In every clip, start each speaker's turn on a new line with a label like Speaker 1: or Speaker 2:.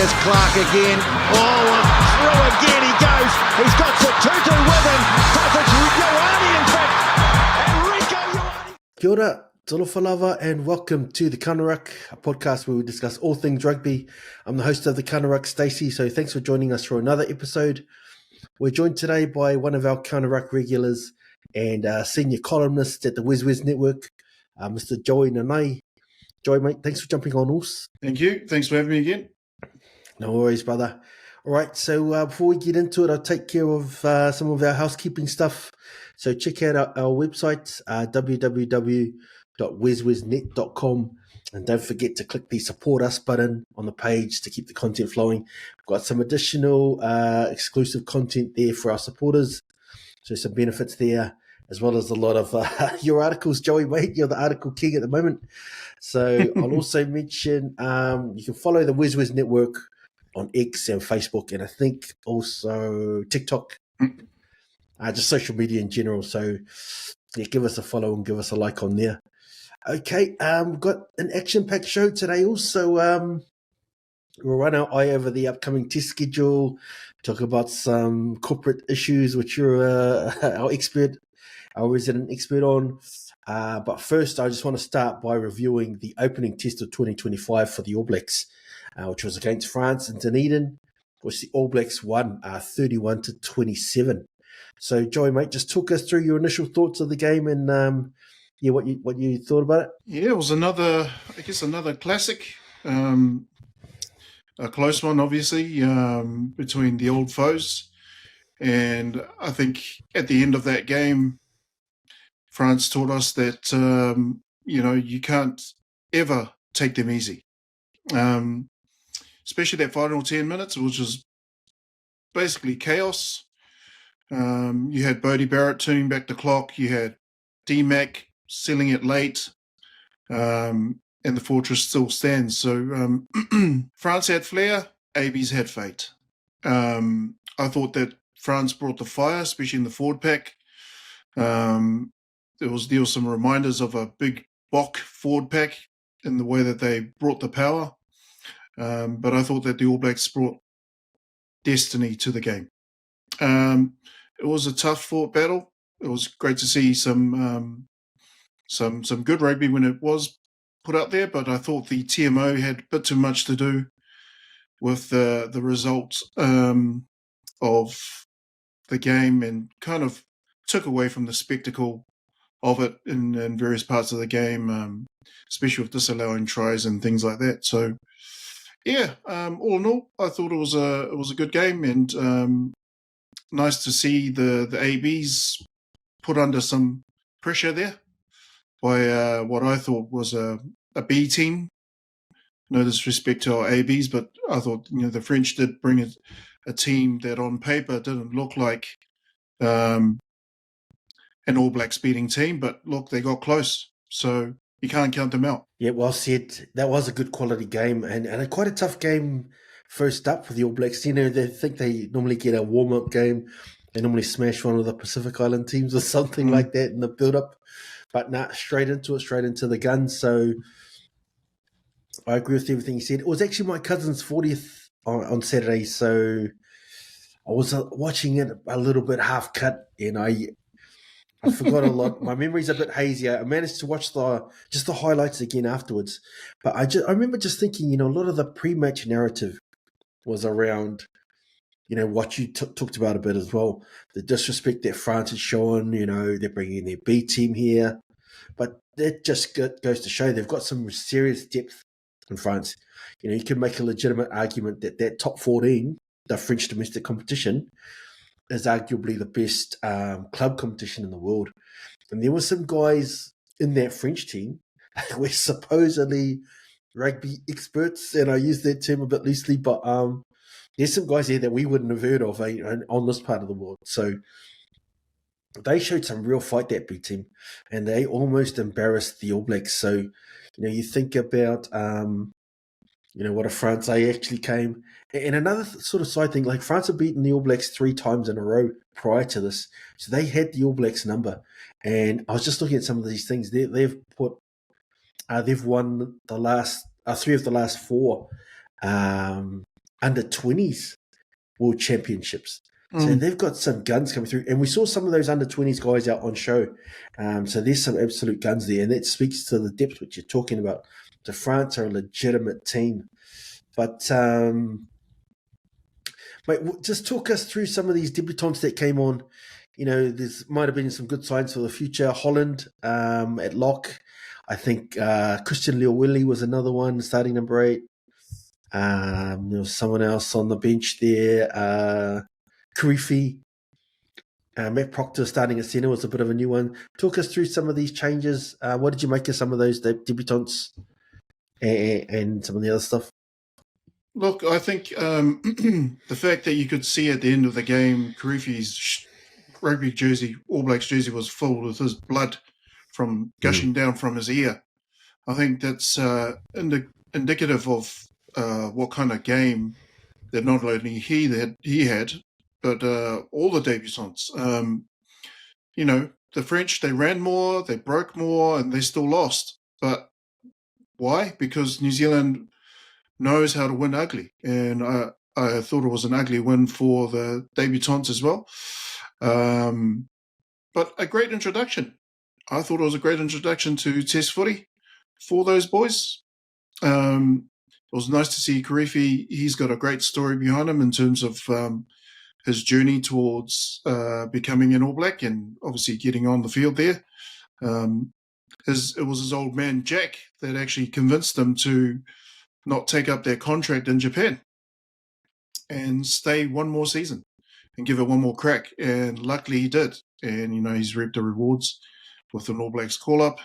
Speaker 1: Here's Clark again. Oh, through again he goes. He's got Tutu with him. It's Ioane, in fact. Enrico Ioane.
Speaker 2: Kia ora, tolofalava, and welcome to the RUCK, a podcast where we discuss all things rugby. I'm the host of the RUCK, Stace, so thanks for joining us for another episode. We're joined today by one of our RUCK regulars and senior columnist at the WesWes Network, Mr. Joey Nanai. Joey, mate, thanks for jumping on us.
Speaker 3: Thank you. Thanks for having me again.
Speaker 2: No worries, brother. All right, so before we get into it, I'll take care of some of our housekeeping stuff. So check out our website, www.weswesnet.com, and don't forget to click the support us button on the page to keep the content flowing. We've got some additional exclusive content there for our supporters, so some benefits there, as well as a lot of your articles, Joey, mate. You're the article king at the moment. So I'll also mention you can follow the WesWes Network on X and Facebook, and I think also TikTok, just social media in general. So yeah, give us a follow and give us a like on there. Okay, we've got an action-packed show today. Also, we'll run our eye over the upcoming test schedule, talk about some corporate issues, which you're our resident expert on. But first, I just want to start by reviewing the opening test of 2025 for the All Blacks, which was against France in Dunedin, which the All Blacks won 31-27. So, Joey, mate, just talk us through your initial thoughts of the game and what you thought about it.
Speaker 3: Yeah, it was another classic, a close one, obviously, between the old foes. And I think at the end of that game, France taught us that, you can't ever take them easy. Especially that final 10 minutes, which was basically chaos. You had Bodie Barrett turning back the clock. You had D-Mac sealing it late. And the fortress still stands. So France had flair, ABs had fate. I thought that France brought the fire, especially in the forward pack. There was some reminders of a big Bok forward pack in the way that they brought the power. But I thought that the All Blacks brought destiny to the game. It was a tough fought battle. It was great to see some good rugby when it was put out there, but I thought the TMO had a bit too much to do with the result of the game and kind of took away from the spectacle of it in various parts of the game, especially with disallowing tries and things like that. So, yeah, all in all, I thought it was a good game and nice to see the ABs put under some pressure there by what I thought was a B team. No disrespect to our ABs, but I thought the French did bring a team that on paper didn't look like an All Blacks beating team, but look, they got close, so you can't count them out.
Speaker 2: Yeah, well said. That was a good quality game and quite a tough game first up for the All Blacks. They think they normally get a warm-up game. They normally smash one of the Pacific Island teams or something like that in the build-up. But straight into the gun. So I agree with everything you said. It was actually my cousin's 40th on Saturday, so I was watching it a little bit half-cut, and I forgot a lot. My memory's a bit hazy. I managed to watch the highlights again afterwards. But I remember just thinking, a lot of the pre-match narrative was around, what you talked about a bit as well. The disrespect that France has shown, they're bringing their B team here. But that just goes to show they've got some serious depth in France. You can make a legitimate argument that top 14, the French domestic competition, is arguably the best club competition in the world. And there were some guys in that French team who were supposedly rugby experts, and I use that term a bit loosely, but there's some guys there that we wouldn't have heard of on this part of the world. So they showed some real fight, that big team, and they almost embarrassed the All Blacks. So, you think about, what a France they actually came. And another sort of side thing, like France have beaten the All Blacks 3 times in a row prior to this. So they had the All Blacks number. And I was just looking at some of these things. They've won the last 3 of the last 4 under-20s World Championships. So they've got some guns coming through. And we saw some of those under-20s guys out on show. So there's some absolute guns there. And that speaks to the depth which you're talking about. So France are a legitimate team. But, mate, just talk us through some of these debutants that came on. You know, there's might have been some good signs for the future. Holland at lock. I think Christian Leowilli was another one, starting number 8. There was someone else on the bench there. Karifi. Matt Proctor starting at centre was a bit of a new one. Talk us through some of these changes. What did you make of some of those debutants and some of the other stuff?
Speaker 3: Look, I think the fact that you could see at the end of the game, Karifi's rugby jersey, All Blacks jersey, was full with his blood from gushing down from his ear. I think that's indicative of what kind of game that not only he had, but all the debutants. You know, the French, they ran more, they broke more, and they still lost. But why? Because New Zealand knows how to win ugly. And I thought it was an ugly win for the debutants as well. But a great introduction. I thought it was a great introduction to Test footy for those boys. It was nice to see Karifi. He's got a great story behind him in terms of his journey towards becoming an All Black and obviously getting on the field there. It was his old man, Jack, that actually convinced him to not take up their contract in Japan and stay one more season and give it one more crack. And luckily he did. And, you know, he's reaped the rewards with an All Blacks call-up.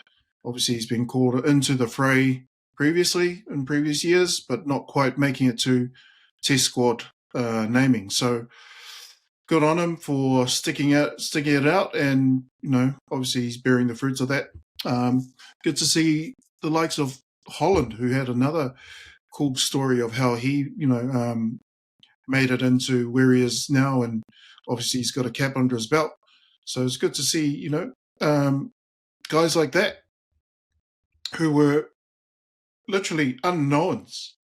Speaker 3: Obviously, he's been called into the fray previously in previous years, but not quite making it to Test squad naming. So good on him for sticking it out. And, you know, obviously he's bearing the fruits of that. Good to see the likes of Holland, who had another cool story of how he, you know, made it into where he is now, and obviously he's got a cap under his belt. So it's good to see, you know, guys like that who were literally unknowns.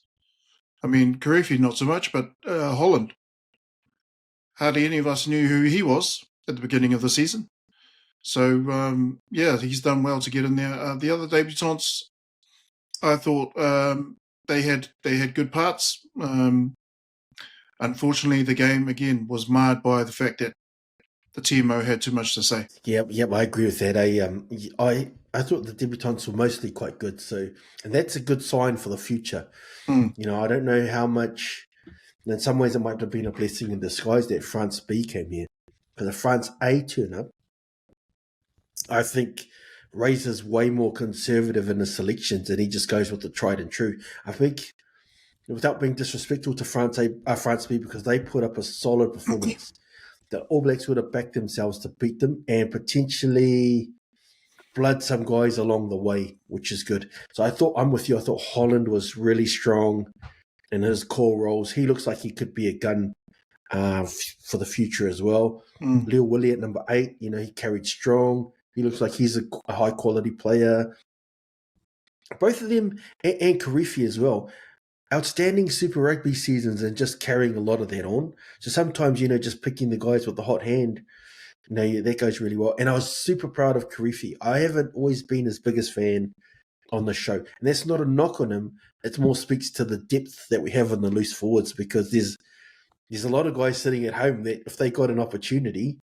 Speaker 3: I mean, Karifi not so much, but Holland. Hardly any of us knew who he was at the beginning of the season. So, yeah, he's done well to get in there. The other debutants, I thought they had good parts. Unfortunately, the game, again, was marred by the fact that the TMO had too much to say.
Speaker 2: Yep, I agree with that. I thought the debutants were mostly quite good, and that's a good sign for the future. You know, I don't know how much. In some ways, it might have been a blessing in disguise that France B came here, because the France A turn up, I think, Razor's way more conservative in his selections, and he just goes with the tried and true. I think, without being disrespectful to France B, because they put up a solid performance. The All Blacks would have backed themselves to beat them and potentially blood some guys along the way, which is good. So I'm with you. I thought Holland was really strong in his core roles. He looks like he could be a gun for the future as well. Leowilli at number 8, you know, he carried strong. He looks like he's a high quality player. Both of them, and Karifi as well, outstanding Super Rugby seasons and just carrying a lot of that on. So sometimes, you know, just picking the guys with the hot hand, you know, that goes really well. And I was super proud of Karifi. I haven't always been his biggest fan on the show. And that's not a knock on him. It more speaks to the depth that we have in the loose forwards, because there's a lot of guys sitting at home that, if they got an opportunity,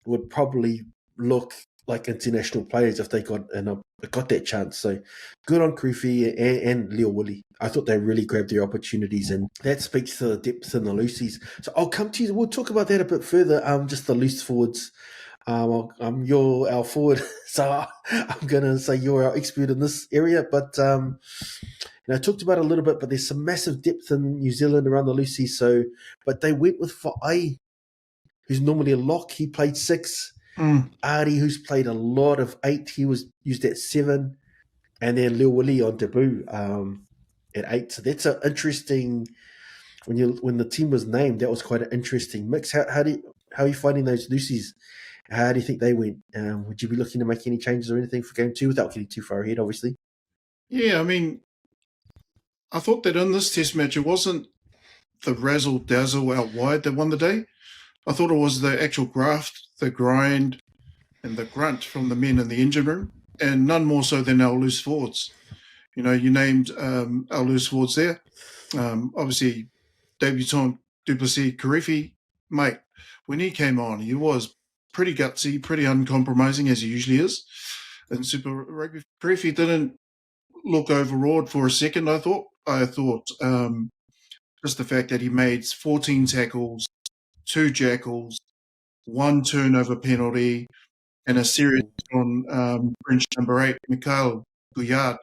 Speaker 2: would probably look like international players if they got that chance. So good on Karifi and Leowilli. I thought they really grabbed their opportunities, and that speaks to the depth in the loosies. So I'll come to you. We'll talk about that a bit further. Just the loose forwards. You're our forward, so I'm going to say you're our expert in this area. But I talked about it a little bit, but there's some massive depth in New Zealand around the loosies. But they went with Fa'ai, who's normally a lock. He played 6. Ari, who's played a lot of 8, he was used at 7, and then Leowilli on debut at 8. So that's an interesting. When the team was named, that was quite an interesting mix. How are you finding those loosies? How do you think they went? Would you be looking to make any changes or anything for game 2 without getting too far ahead, obviously?
Speaker 3: Yeah, I mean, I thought that in this test match, it wasn't the razzle dazzle out wide that won the day. I thought it was the actual graft, the grind, and the grunt from the men in the engine room, and none more so than our loose forwards. You know, you named our loose forwards there. Obviously, debutant Duplessis Karifi, mate, when he came on, he was pretty gutsy, pretty uncompromising, as he usually is. In Super Rugby, Karifi didn't look overawed for a second, I thought. Just the fact that he made 14 tackles, 2 jackals, 1 turnover penalty, and a serious on French number 8, Mikhail Gouillard,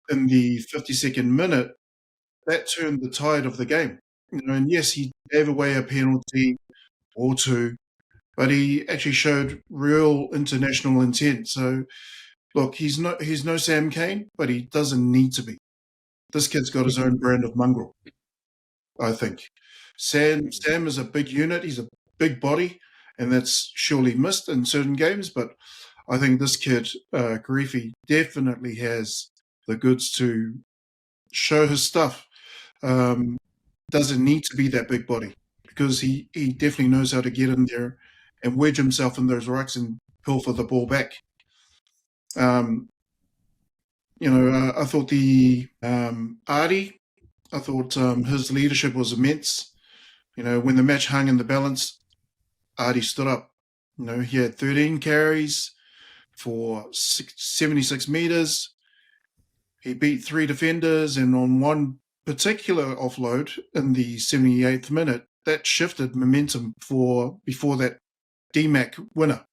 Speaker 3: in the 52nd minute, that turned the tide of the game. You know, and yes, he gave away a penalty or 2, but he actually showed real international intent. So, look, he's no Sam Cane, but he doesn't need to be. This kid's got his own brand of mongrel, I think. Sam is a big unit. He's a big body, and that's surely missed in certain games. But I think this kid, Karifi, definitely has the goods to show his stuff. Doesn't need to be that big body, because he definitely knows how to get in there and wedge himself in those rucks and pilfer the ball back. I thought the Artie, I thought his leadership was immense. You know, when the match hung in the balance, Artie stood up. You know, he had 13 carries for 76 meters. He beat 3 defenders, and on one particular offload in the 78th minute, that shifted momentum before that DMAC winner.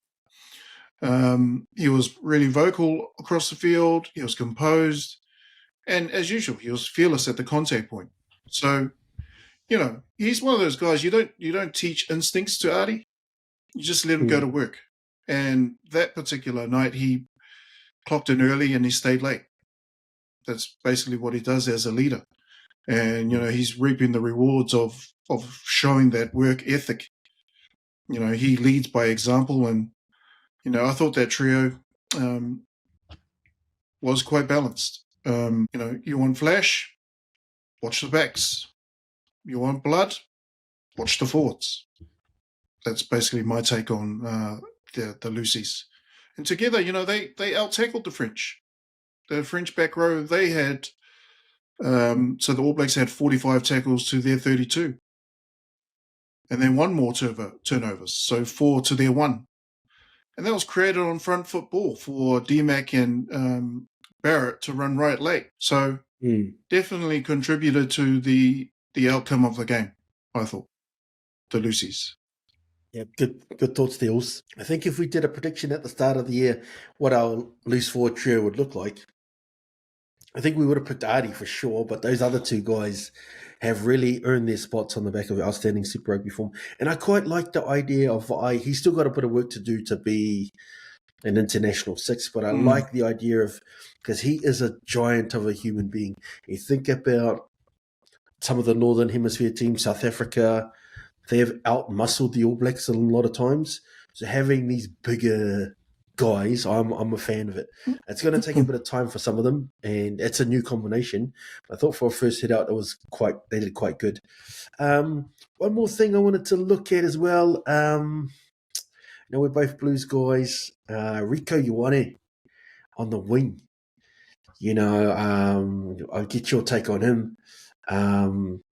Speaker 3: He was really vocal across the field. He was composed, and as usual, he was fearless at the contact point. So, you know, he's one of those guys. You don't teach instincts to Artie. You just let him go to work. And that particular night, he clocked in early and he stayed late. That's basically what he does as a leader. And, you know, he's reaping the rewards of showing that work ethic. You know, he leads by example. And, you know, I thought that trio was quite balanced. You know, you want flash, watch the backs. You want blood, watch the forwards. That's basically my take on the Lucy's. And together, you know, they out-tackled the French. The French back row, they had, so the All Blacks had 45 tackles to their 32. And then 1 more turnovers, so 4 to their 1. And that was created on front foot ball for DMAC and Barrett to run right late. So definitely contributed to the outcome of the game, I thought, the Lucy's.
Speaker 2: Yeah, good thoughts, Steels. I think if we did a prediction at the start of the year, what our loose forward trio would look like, I think we would have picked Artie for sure, but those other 2 guys have really earned their spots on the back of outstanding Super Rugby form. And I quite like the idea of he's still got a bit of work to do to be an international 6, but I like the idea of, because he is a giant of a human being. You think about some of the Northern Hemisphere teams, South Africa, they have out-muscled the All Blacks a lot of times. So having these bigger guys, I'm a fan of it. It's going to take a bit of time for some of them, and it's a new combination. I thought for a first hit out, they did quite good. One more thing I wanted to look at as well. You know, we're both Blues guys. Rieko Ioane on the wing. You know, I'll get your take on him.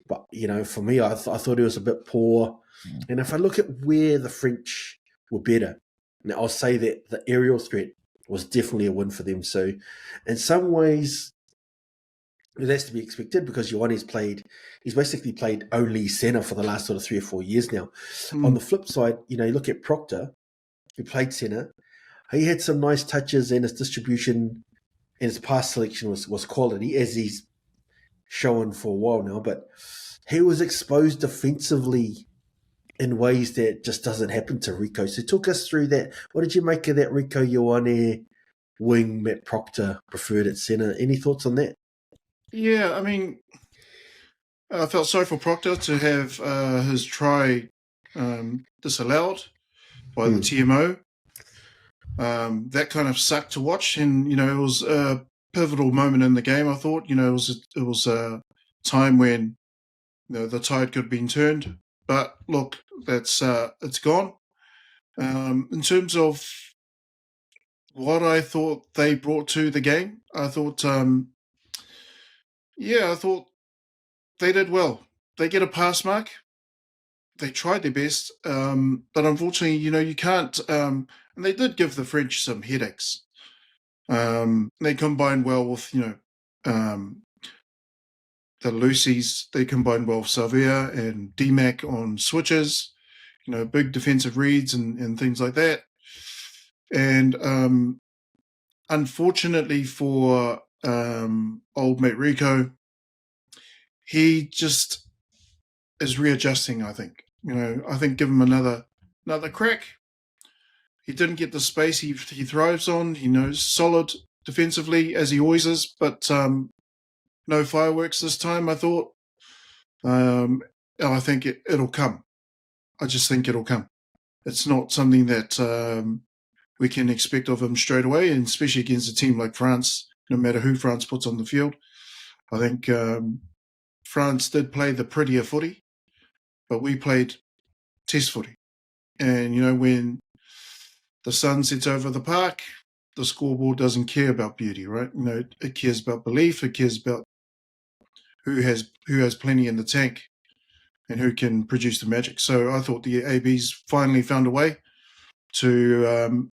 Speaker 2: But, you know, for me, I thought he was a bit poor. And if I look at where the French were better, now I'll say that the aerial threat was definitely a win for them. So in some ways, it has to be expected, because Ioane's he's basically played only centre for the last sort of 3 or 4 years now. On the flip side, you know, you look at Proctor, who played centre. He had some nice touches, and his distribution and his pass selection was quality, as he's shown for a while now. But he was exposed defensively in ways that just doesn't happen to Rieko. So talk us through that. What did you make of that Rieko Ioane wing, Matt Proctor preferred at centre? Any thoughts on that?
Speaker 3: Yeah, I mean, I felt sorry for Proctor to have his try disallowed by the TMO. That kind of sucked to watch, and, you know, it was a pivotal moment in the game, I thought. You know, it was a time when the tide could have been turned. But look, that's it's gone. In terms of what I thought they brought to the game, I thought, I thought they did well. They get a pass mark. They tried their best, but unfortunately, you can't. And they did give the French some headaches. They combined well with, the Lucy's. They combined well with Savia and DMAC on switches, big defensive reads and things like that. And unfortunately for old mate Rico, he just is readjusting, I think. I think give him another crack. He didn't get the space he thrives on. Solid defensively, as he always is, but no fireworks this time, I thought. I think it'll come. I just think it'll come. It's not something that we can expect of him straight away, and especially against a team like France, no matter who France puts on the field. I think France did play the prettier footy, but we played test footy. And, when the sun sets over the park, the scoreboard doesn't care about beauty, right? It cares about belief. It cares about who has plenty in the tank and who can produce the magic. So I thought the ABs finally found a way to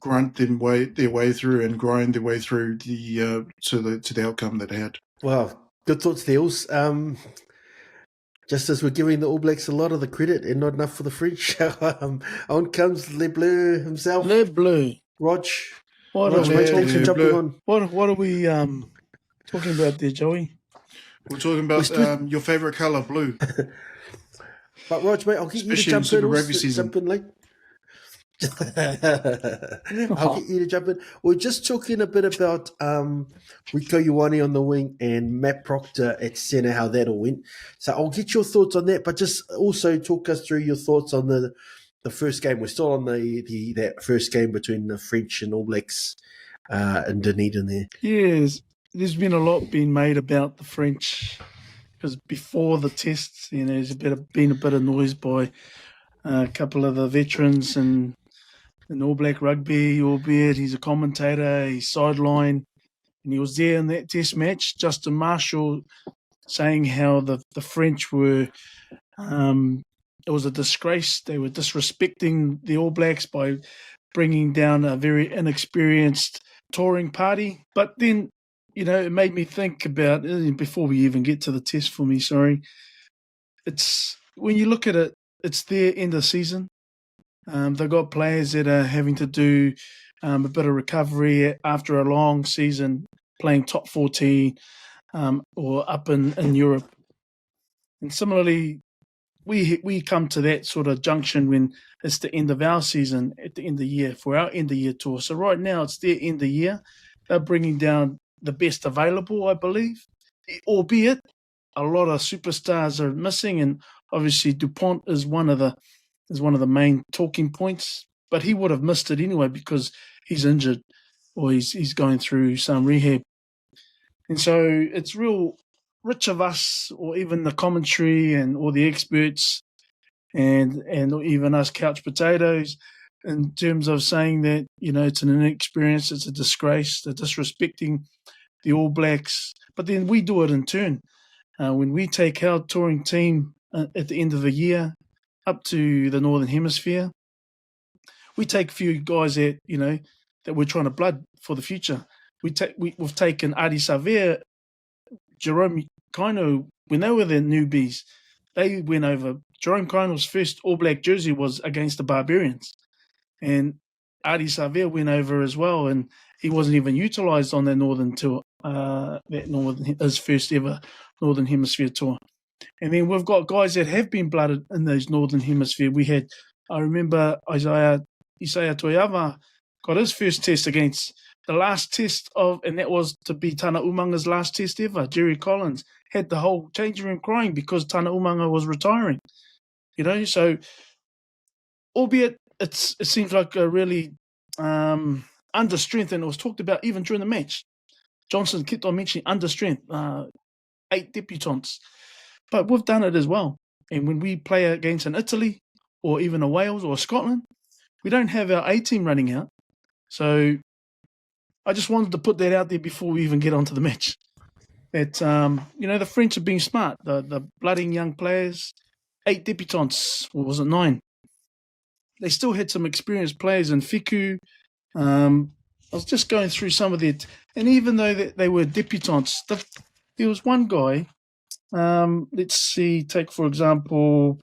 Speaker 3: grunt their way through and grind their way through to the outcome that they had.
Speaker 2: Wow, good thoughts, Theos. Just as we're giving the All Blacks a lot of the credit and not enough for the French, on comes Le Bleu himself.
Speaker 4: Le Bleu.
Speaker 2: Rog,
Speaker 4: What
Speaker 2: Rog,
Speaker 4: are
Speaker 2: mate,
Speaker 4: we
Speaker 2: thanks for
Speaker 4: talking?
Speaker 2: jumping on.
Speaker 4: What are we talking about there, Joey?
Speaker 3: We're talking about your favourite colour, blue.
Speaker 2: But Rog, mate, I'll get
Speaker 3: Especially
Speaker 2: you
Speaker 3: in
Speaker 2: to
Speaker 3: Super
Speaker 2: jump in.
Speaker 3: Rugby season.
Speaker 2: I'll get you to jump in. We're just talking a bit about Rico Ioane on the wing and Matt Proctor at centre, how that all went. So I'll get your thoughts on that, but just also talk us through your thoughts on the first game. We're still on that first game between the French and All Blacks in Dunedin there.
Speaker 4: Yes, there's been a lot being made about the French because before the tests, there's been a bit of noise by a couple of the veterans and All Black Rugby, albeit he's a commentator, he's sideline, and he was there in that test match. Justin Marshall saying how the French were, it was a disgrace. They were disrespecting the All Blacks by bringing down a very inexperienced touring party. But then, it made me think about, before we even get to the test for me, sorry, it's when you look at it, it's their end of season. They've got players that are having to do a bit of recovery after a long season playing top 14 or up in Europe. And similarly, we come to that sort of junction when it's the end of our season at the end of the year for our end of year tour. So right now it's their end of year. They're bringing down the best available, I believe, albeit a lot of superstars are missing, and obviously Dupont is one of the main talking points, but he would have missed it anyway because he's injured or he's going through some rehab. And so it's real rich of us, or even the commentary and all the experts and even us couch potatoes, in terms of saying that, it's an inexperience, it's a disgrace, they're disrespecting the All Blacks. But then we do it in turn. When we take our touring team at the end of the year up to the Northern Hemisphere, we take a few guys that we're trying to blood for the future. We've taken Adi Savea, Jerome Kaino, when they were the newbies, they went over. Jerome Kaino's first All Black jersey was against the Barbarians, and Adi Savea went over as well, and he wasn't even utilised on that Northern tour, his first ever Northern Hemisphere tour. And then we've got guys that have been blooded in those Northern Hemisphere. I remember Isaiah Toiava got his first test against the last test and that was to be Tana Umanga's last test ever. Jerry Collins had the whole changing room crying because Tana Umanga was retiring. So albeit it seems like a really under strength, and it was talked about even during the match. Johnson kept on mentioning under strength, 8 debutantes. But we've done it as well. And when we play against an Italy or even a Wales or a Scotland, we don't have our A team running out. So I just wanted to put that out there before we even get onto the match. That the French are being smart. The blooding young players, 8 debutantes, or was it 9? They still had some experienced players in Fiku. I was just going through some of their, and even though they were debutantes, there was one guy. Let's see. Take for example,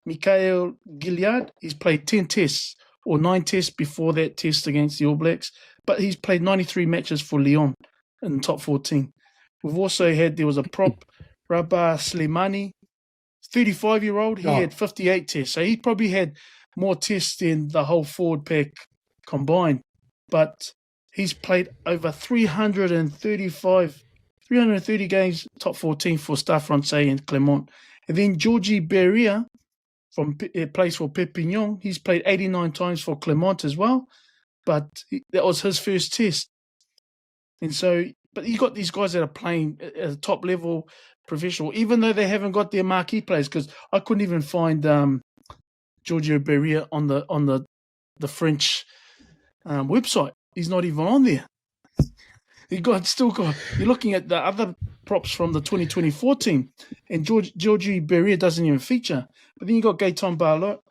Speaker 4: Mikhail Gilliard. He's played 10 tests or 9 tests before that test against the All Blacks, but he's played 93 matches for Lyon in the top 14. We've also there was a prop, Rabah Slimani, 35-year-old. He had 58 tests. So he probably had more tests than the whole forward pack combined. But he's played over 330 games, top 14 for Stade Francais and Clermont. And then Georgie Berria plays for Perpignan. He's played 89 times for Clermont as well. But that was his first test. And so, but you got these guys that are playing at a top level professional, even though they haven't got their marquee players, because I couldn't even find Giorgio Berria on the French website. He's not even on there. You're looking at the other props from the 2024 team, and Giorgio Berria doesn't even feature. But then you got Gaetan Barlow.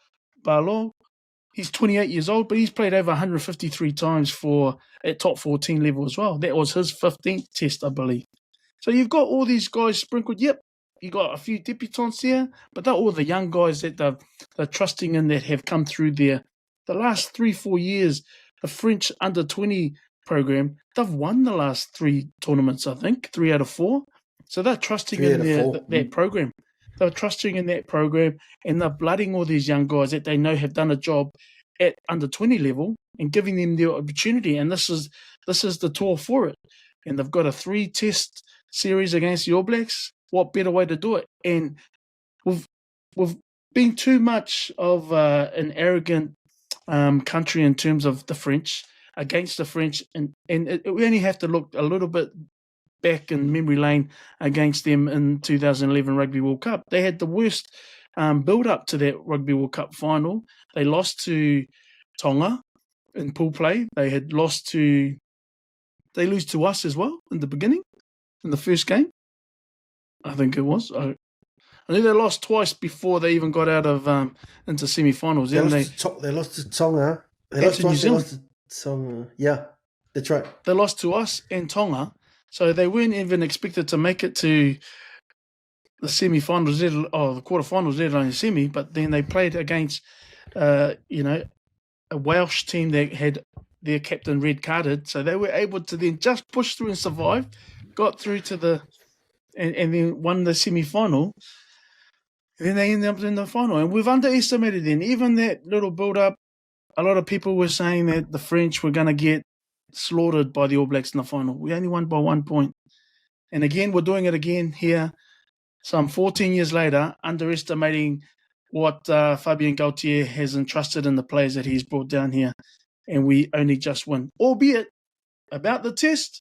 Speaker 4: He's 28 years old, but he's played over 153 times at top 14 level as well. That was his 15th test, I believe. So you've got all these guys sprinkled. Yep, you got a few debutantes there, but they're all the young guys that they're trusting in that have come through there. The last 3-4 years, the French under-20 program, they've won the last 3 tournaments, I think, 3 out of 4. So they're trusting in that program. They're trusting in that program, and they're blooding all these young guys that they know have done a job at under-20 level and giving them the opportunity. And this is the tour for it. And they've got a 3-test series against the All Blacks. What better way to do it? And we've been too much of an arrogant country in terms of the French, against the French, and we only have to look a little bit back in memory lane against them in 2011 Rugby World Cup. They had the worst build-up to that Rugby World Cup final. They lost to Tonga in pool play. They lose to us as well in the beginning, in the first game. I think it was. I think they lost twice before they even got out of into semi-finals.
Speaker 2: They lost to Tonga. They lost to New Zealand. Tonga. Yeah, that's right.
Speaker 4: They lost to us and Tonga. So they weren't even expected to make it to the semi-finals, the quarterfinals, let alone the semi. But then they played against, a Welsh team that had their captain red carded. So they were able to then just push through and survive, got through to and then won the semi-final. And then they ended up in the final. And we've underestimated them. Even that little build-up, a lot of people were saying that the French were going to get slaughtered by the All Blacks in the final. We only won by 1 point. And again, we're doing it again here, some 14 years later, underestimating what Fabien Gaultier has entrusted in the players that he's brought down here. And we only just win. Albeit, about the test,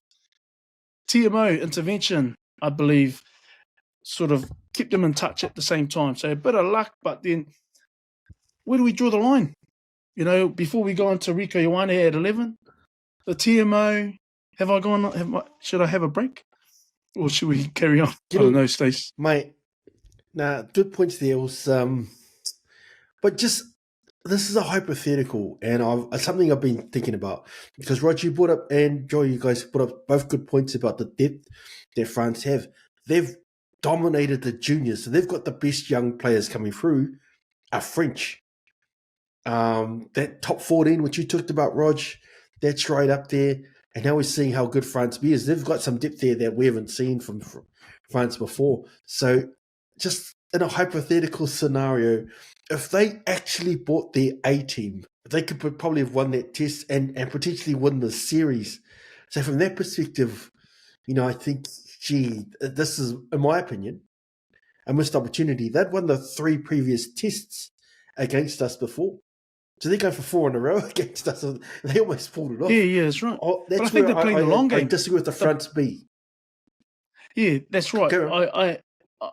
Speaker 4: TMO intervention, I believe, sort of kept them in touch at the same time. So a bit of luck, but then where do we draw the line? Before we go on to Rico Ioane at 11, the TMO, should I have a break? Or should we carry on? I don't know, Stace.
Speaker 2: Mate, good points there. But just, this is a hypothetical, and something I've been thinking about. Because Roger, you brought up, and Joy, you guys brought up both good points about the depth that France have. They've dominated the juniors, so they've got the best young players coming through are French. That top 14, which you talked about, Rog, that's right up there. And now we're seeing how good France is. They've got some depth there that we haven't seen from France before. So just in a hypothetical scenario, if they actually bought their A team, they could probably have won that test and potentially win the series. So from that perspective, I think, this is, in my opinion, a missed opportunity. They'd won the 3 previous tests against us before. So they go for 4 in a row against us. They almost pulled it off.
Speaker 4: Yeah, that's right.
Speaker 2: That's
Speaker 4: but I think they're playing the long game.
Speaker 2: I disagree with the France B.
Speaker 4: Yeah, that's right.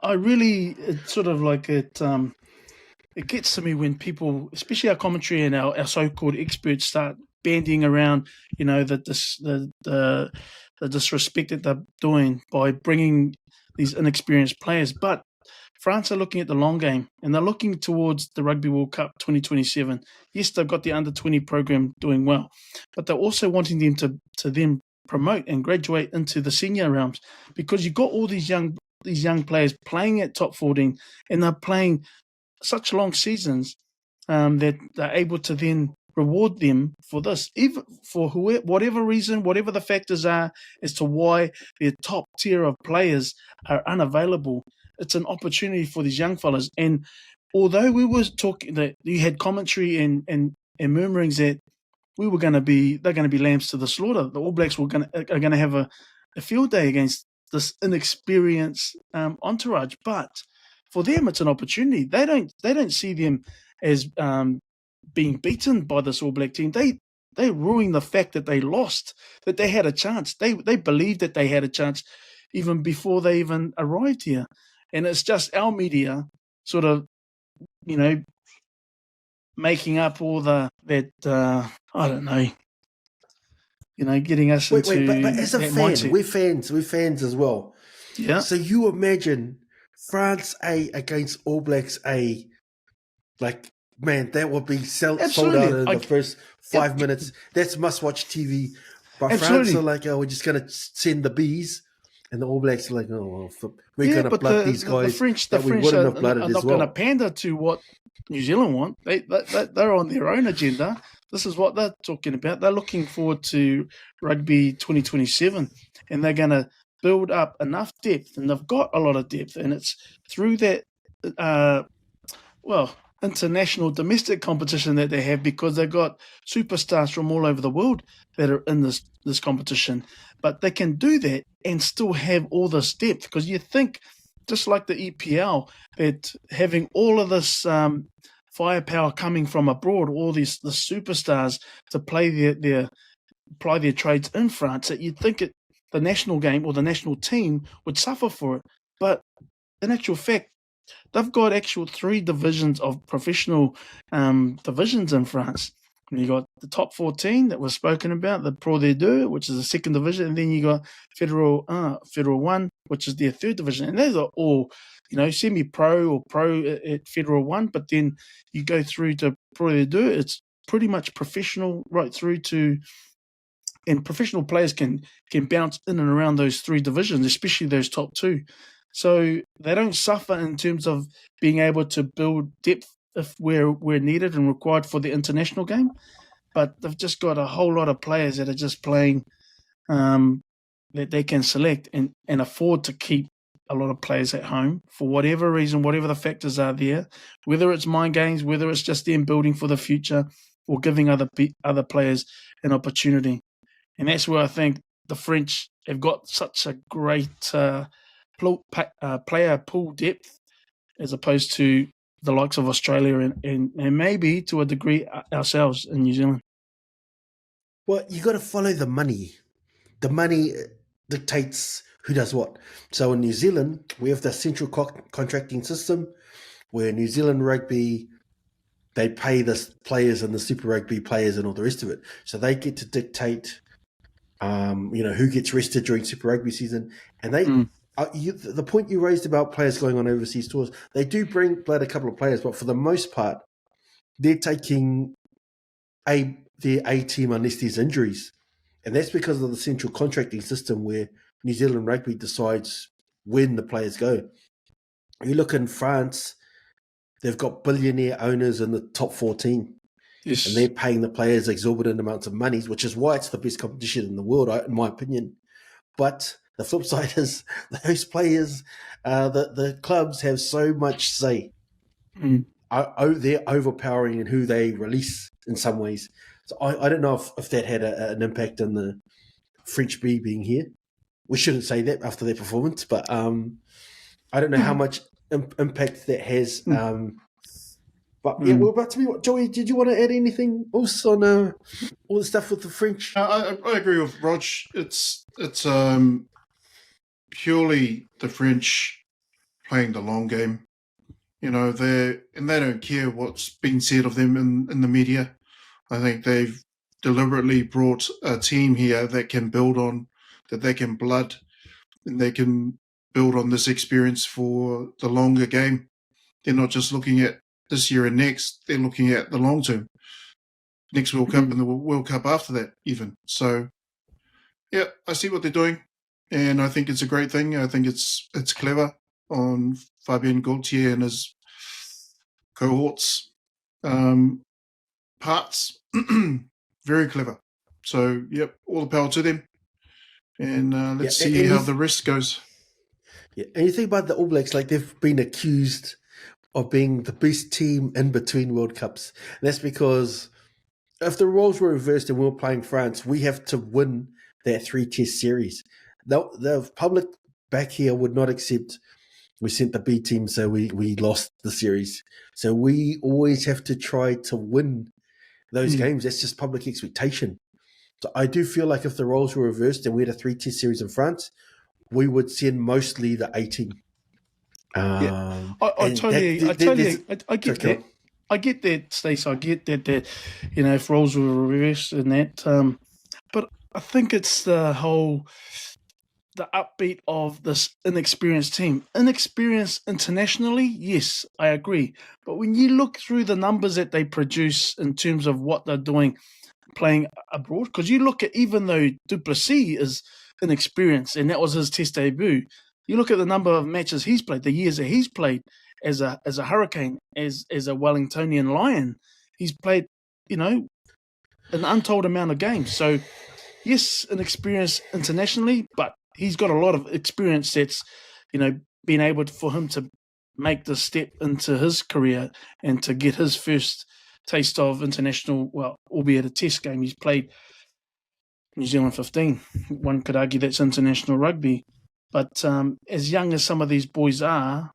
Speaker 4: I really, it's sort of like it gets to me when people, especially our commentary and our so-called experts, start bandying around, the disrespect that they're doing by bringing these inexperienced players. But France are looking at the long game, and they're looking towards the Rugby World Cup 2027. Yes, they've got the under-20 program doing well, but they're also wanting them to then promote and graduate into the senior realms, because you've got all these young players playing at top 14, and they're playing such long seasons that they're able to then reward them for this, even for whatever reason, whatever the factors are as to why their top tier of players are unavailable. It's an opportunity for these young fellas. And although we were talking that you had commentary and murmurings that they're going to be lambs to the slaughter, the All Blacks are going to have a field day against this inexperienced entourage, but for them it's an opportunity. They don't see them as being beaten by this All Black team. They ruining the fact that they lost, that they had a chance. They believed that they had a chance even before they even arrived here. And it's just our media sort of, making up all that I don't know, getting us into
Speaker 2: but as a
Speaker 4: that
Speaker 2: fan,
Speaker 4: mindset.
Speaker 2: we're fans as well.
Speaker 4: Yeah.
Speaker 2: So you imagine France A against All Blacks A, like, man, that would be sold out
Speaker 4: Absolutely.
Speaker 2: in the first 5 minutes. That's must-watch TV. But
Speaker 4: Absolutely.
Speaker 2: France are like, oh, we're just going to send the bees. And the All Blacks are like, oh, well, we're going to blood these guys
Speaker 4: the French
Speaker 2: that we
Speaker 4: French
Speaker 2: wouldn't
Speaker 4: are
Speaker 2: have blooded
Speaker 4: not
Speaker 2: as
Speaker 4: going to
Speaker 2: well.
Speaker 4: pander to what New Zealand want. They're on their own agenda. This is what they're talking about. They're looking forward to Rugby 2027, and they're going to build up enough depth, and they've got a lot of depth, and it's through that, international domestic competition that they have, because they've got superstars from all over the world that are in this competition. But they can do that and still have all this depth, because you think, just like the EPL, that having all of this firepower coming from abroad, all the superstars to play their trades in France, that you'd think the national game or the national team would suffer for it. But in actual fact, they've got actual 3 divisions of professional divisions in France. And you got the top 14 that was spoken about, the Pro D2, which is the second division, and then you got Federal 1, which is their third division. And those are all, semi-pro or pro at Federal 1, but then you go through to Pro D2, it's pretty much professional right through to, and professional players can bounce in and around those 3 divisions, especially those top 2. So they don't suffer in terms of being able to build depth if where needed and required for the international game. But they've just got a whole lot of players that are just playing that they can select and afford to keep a lot of players at home for whatever reason, whatever the factors are there, whether it's mind games, whether it's just them building for the future or giving other players an opportunity. And that's where I think the French have got such a great player pool depth, as opposed to the likes of Australia and maybe to a degree ourselves in New Zealand.
Speaker 2: Well, you got to follow the money. The money dictates who does what. So in New Zealand, we have the central contracting system where New Zealand Rugby, they pay the players and the Super Rugby players and all the rest of it. So they get to dictate, who gets rested during Super Rugby season. And they, the point you raised about players going on overseas tours, they do bring a couple of players, but for the most part, they're taking their A team unless there's injuries. And that's because of the central contracting system where New Zealand Rugby decides when the players go. You look in France, they've got billionaire owners in the top 14.
Speaker 4: Yes.
Speaker 2: And they're paying the players exorbitant amounts of money, which is why it's the best competition in the world, in my opinion. But the flip side is those players, the clubs have so much say. They're overpowering in who they release in some ways. So I don't know if that had an impact on the French B being here. We shouldn't say that after their performance, but I don't know how much impact that has. But yeah, we're about to be. Joey, did you want to add anything else on all the stuff with the French?
Speaker 3: I agree with Rog. It's purely the French playing the long game. You know, they don't care what's been said of them in the media. I think they've deliberately brought a team here that can build on, that they can blood, and they can build on this experience for the longer game. They're not just looking at this year and next, they're looking at the long term. Next World Cup and the World Cup after that, even. So, yeah, I see what they're doing, and I think it's a great thing. I think it's clever on Fabien Gaultier and his cohorts' parts. Very clever. So, yep, all the power to them. And let's see how the rest goes.
Speaker 2: Yeah, and you think about the All Blacks, like they've been accused of being the best team in between World Cups. And that's because if the roles were reversed and we were playing France, we have to win that 3-test series. The public back here would not accept we sent the B team, so we lost the series. So we always have to try to win those games. That's just public expectation. So I do feel like if the roles were reversed and we had a 3-test series in France, we would send mostly the A team.
Speaker 4: I get that. I get that, Stace. I get that, you know, if roles were reversed and that. But I think it's the upbeat of this inexperienced team. Inexperienced internationally, yes, I agree. But when you look through the numbers that they produce in terms of what they're doing playing abroad, because you look at, even though Duplessis is inexperienced and that was his test debut, you look at the number of matches he's played, the years that he's played as a Hurricane, as a Wellingtonian Lion. He's played, you know, an untold amount of games. So, yes, an experience internationally, but he's got a lot of experience that's, you know, been able for him to make the step into his career and to get his first taste of international, well, albeit a test game. He's played New Zealand 15. One could argue that's international rugby. But as young as some of these boys are,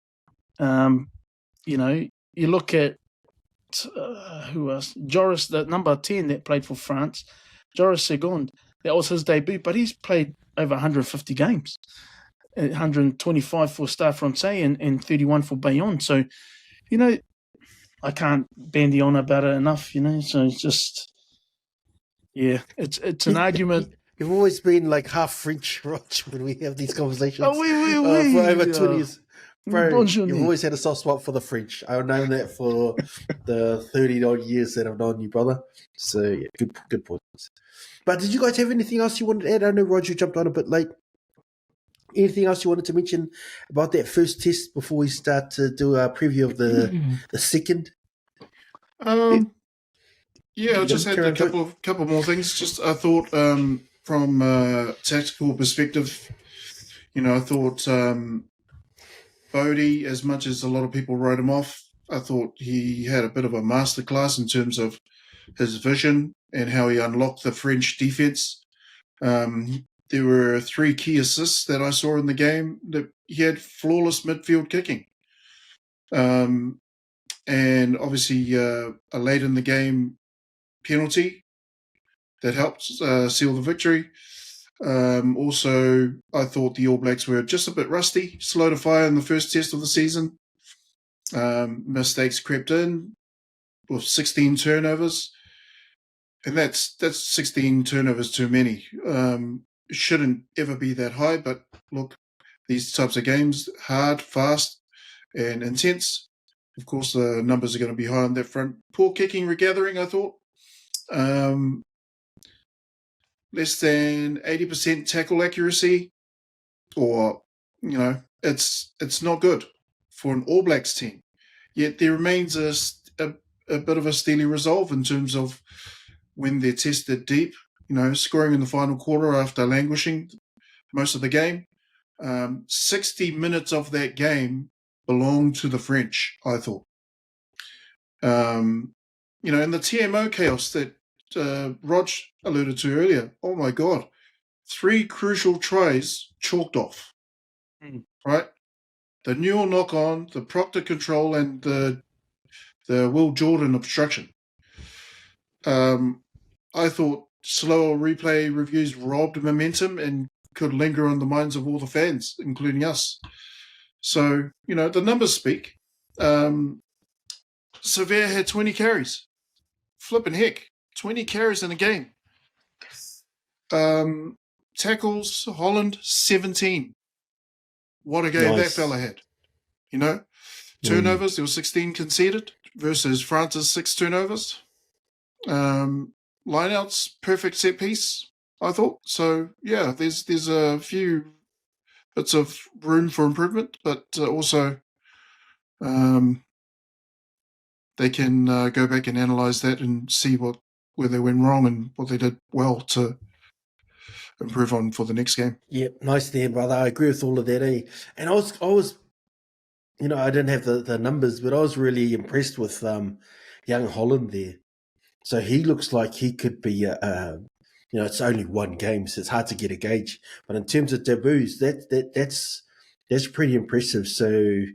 Speaker 4: you know, you look at who else? Joris, the number 10 that played for France, Joris Segond. That was his debut, but he's played over 150 games, 125 for Stade Francais and 31 for Bayonne. So, you know, I can't bandy on about it enough, you know. So it's just, yeah, it's an argument.
Speaker 2: You've always been like half French, Roch, when we have these conversations.
Speaker 4: Oh,
Speaker 2: for over 20 years. Bro,
Speaker 4: Bonjour.
Speaker 2: you've always had a soft spot for the French. I've known that for the 30-odd years that I've known you, brother. So, yeah, good points. But did you guys have anything else you wanted to add? I know Roger jumped on a bit late. Anything else you wanted to mention about that first test before we start to do a preview of the second?
Speaker 3: Yeah, I just had a couple more things. Just I thought from a tactical perspective, you know, I thought Bodie, as much as a lot of people wrote him off, I thought he had a bit of a masterclass in terms of his vision and how he unlocked the French defense. There were 3 key assists that I saw in the game. That he had flawless midfield kicking. And obviously a late in the game penalty that helped seal the victory. Also, I thought the All Blacks were just a bit rusty, slow to fire in the first test of the season. Mistakes crept in with 16 turnovers. And that's 16 turnovers too many. It shouldn't ever be that high, but look, these types of games, hard, fast, and intense. Of course, the numbers are going to be high on that front. Poor kicking regathering, I thought. Less than 80% tackle accuracy, or, you know, it's not good for an All Blacks team. Yet there remains a bit of a steely resolve in terms of when they're tested deep, you know, scoring in the final quarter after languishing most of the game. 60 minutes of that game belonged to the French, I thought. You know, and the TMO chaos that Rog alluded to earlier, oh my God, 3 crucial tries chalked off, right? The Newell knock-on, the Proctor control, and the Will Jordan obstruction. I thought slower replay reviews robbed momentum and could linger on the minds of all the fans, including us. So, the numbers speak. Severe had 20 carries. Flipping heck, 20 carries in a game. Tackles, Holland, 17. What a game that fella had. Turnovers, there were 16 conceded versus France's 6 turnovers. Lineouts, perfect set piece, I thought. So, yeah, there's a few bits of room for improvement, but also they can go back and analyse that and see where they went wrong and what they did well to improve on for the next game.
Speaker 2: Yep, nice there, brother. I agree with all of that. And I was, I didn't have the numbers, but I was really impressed with young Holland there. So he looks like he could be it's only one game, so it's hard to get a gauge. But in terms of debuts, that's pretty impressive. So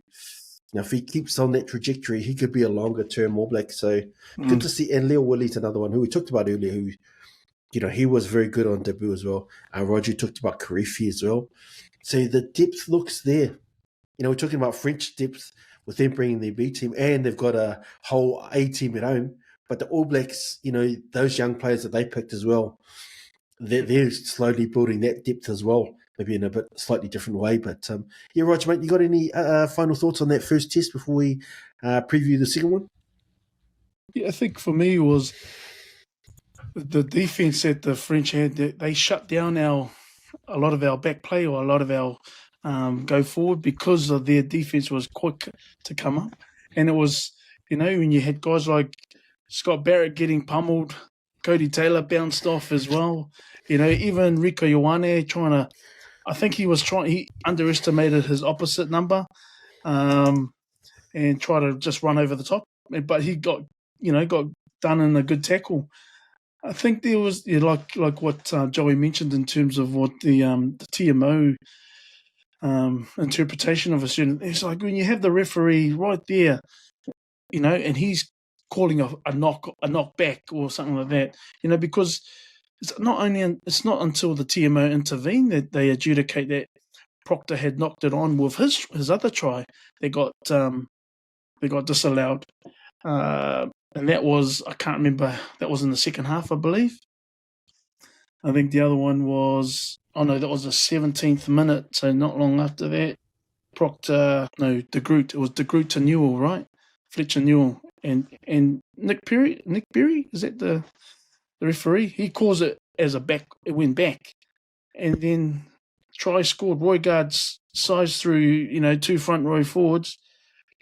Speaker 2: if he keeps on that trajectory, he could be a longer term All Black. So good to see. And Leo Willie's another one who we talked about earlier, who he was very good on debut as well. Roger talked about Karifi as well. So the depth looks there. We're talking about French depth with them bringing their B team, and they've got a whole A team at home. But the All Blacks, those young players that they picked as well, they're slowly building that depth as well, maybe in a bit slightly different way. But Roger, mate, you got any final thoughts on that first test before we preview the second one?
Speaker 4: Yeah, I think for me was the defense that the French had. They shut down a lot of our back play or a lot of our go forward because of their defense was quick to come up. And it was, when you had guys like Scott Barrett getting pummeled, Cody Taylor bounced off as well. Even Rico Ioane he underestimated his opposite number and tried to just run over the top. But he got done in a good tackle. I think there was like what Joey mentioned in terms of what the TMO interpretation of a student. It's like when you have the referee right there, and he's calling a knock back or something like that, because it's not until the TMO intervene that they adjudicate that Proctor had knocked it on with his other try. They got disallowed. And that was, I can't remember, that was in the second half, I believe. I think the other one was, that was the 17th minute, so not long after that. De Groot. It was De Groot to Newell, right? Fletcher Newell. And Nick Berry, is that the referee? He calls it as a back, it went back. And then try scored. Roy Guard's size through, 2 front row forwards,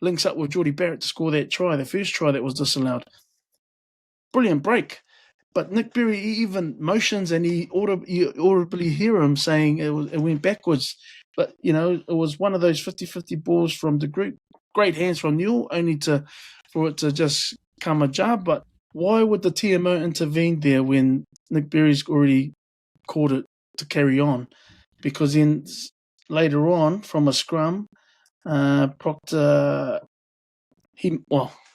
Speaker 4: links up with Geordie Barrett to score that try, the first try that was disallowed. Brilliant break. But Nick Berry even motions and you audibly hear him saying it went backwards. But, it was one of those 50-50 balls from the group. Great hands from Newell, only for it to just come ajar. But why would the TMO intervene there when Nick Berry's already called it to carry on? Because then later on, from a scrum, Proctor, he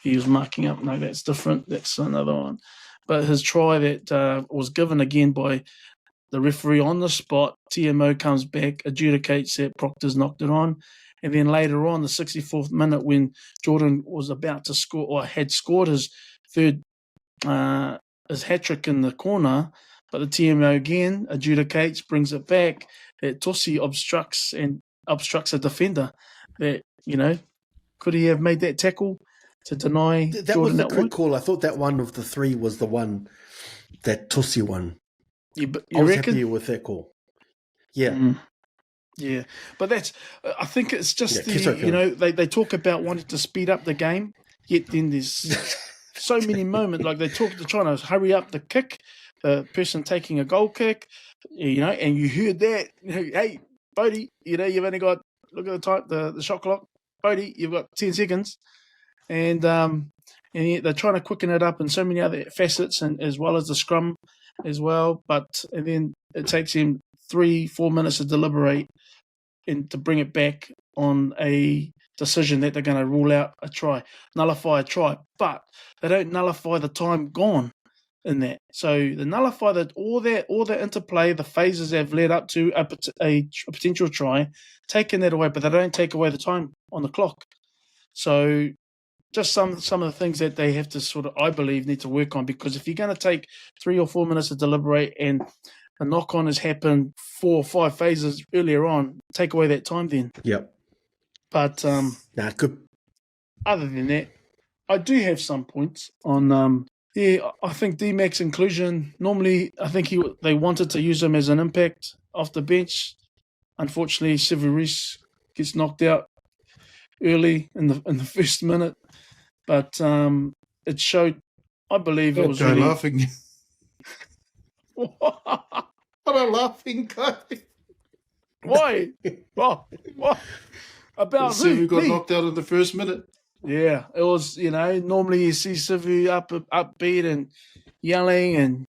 Speaker 4: was marking up. No, that's different. That's another one. But his try that was given again by the referee on the spot, TMO comes back, adjudicates that Proctor's knocked it on. And then later on, the 64th minute, when Jordan was about to score or had scored his third his hat-trick in the corner, but the TMO again adjudicates, brings it back, that Tosi obstructs a defender. That, could he have made that tackle to deny
Speaker 2: that
Speaker 4: Jordan
Speaker 2: was the
Speaker 4: that
Speaker 2: quick
Speaker 4: one?
Speaker 2: call. I thought that one of the three was the one, that Tosi one.
Speaker 4: You
Speaker 2: I was
Speaker 4: reckon?
Speaker 2: happy with that call. Yeah.
Speaker 4: Mm. Yeah, but I think it's just they talk about wanting to speed up the game, yet then there's so many moments, like they're trying to hurry up the kick, the person taking a goal kick, and you heard that, hey, Bodie, you've only got, look at the time, the shot clock, Bodie, you've got 10 seconds, and yet they're trying to quicken it up in so many other facets, and as well as the scrum as well, and then it takes him 3-4 minutes to deliberate and to bring it back on a decision that they're going to rule out a try, nullify a try, but they don't nullify the time gone. in that. So they nullify that all the interplay, the phases have led up to a potential try, taking that away, but they don't take away the time on the clock. So just some of the things that they have to sort of, I believe, need to work on, because if you're going to take 3 or 4 minutes to deliberate and a knock-on has happened 4 or 5 phases earlier on, take away that time then.
Speaker 2: Yep.
Speaker 4: But
Speaker 2: Good.
Speaker 4: other than that, I do have some points on. I think D-Mac's inclusion. Normally, I think they wanted to use him as an impact off the bench. Unfortunately, Severis gets knocked out early in the first minute, but it showed. I believe it was
Speaker 3: Guy
Speaker 4: really
Speaker 3: laughing. What a laughing guy.
Speaker 4: Why? What? About
Speaker 3: Sivu
Speaker 4: who?
Speaker 3: got
Speaker 4: Me?
Speaker 3: knocked out in the first minute.
Speaker 4: Yeah, it was, normally you see Sivu upbeat and yelling and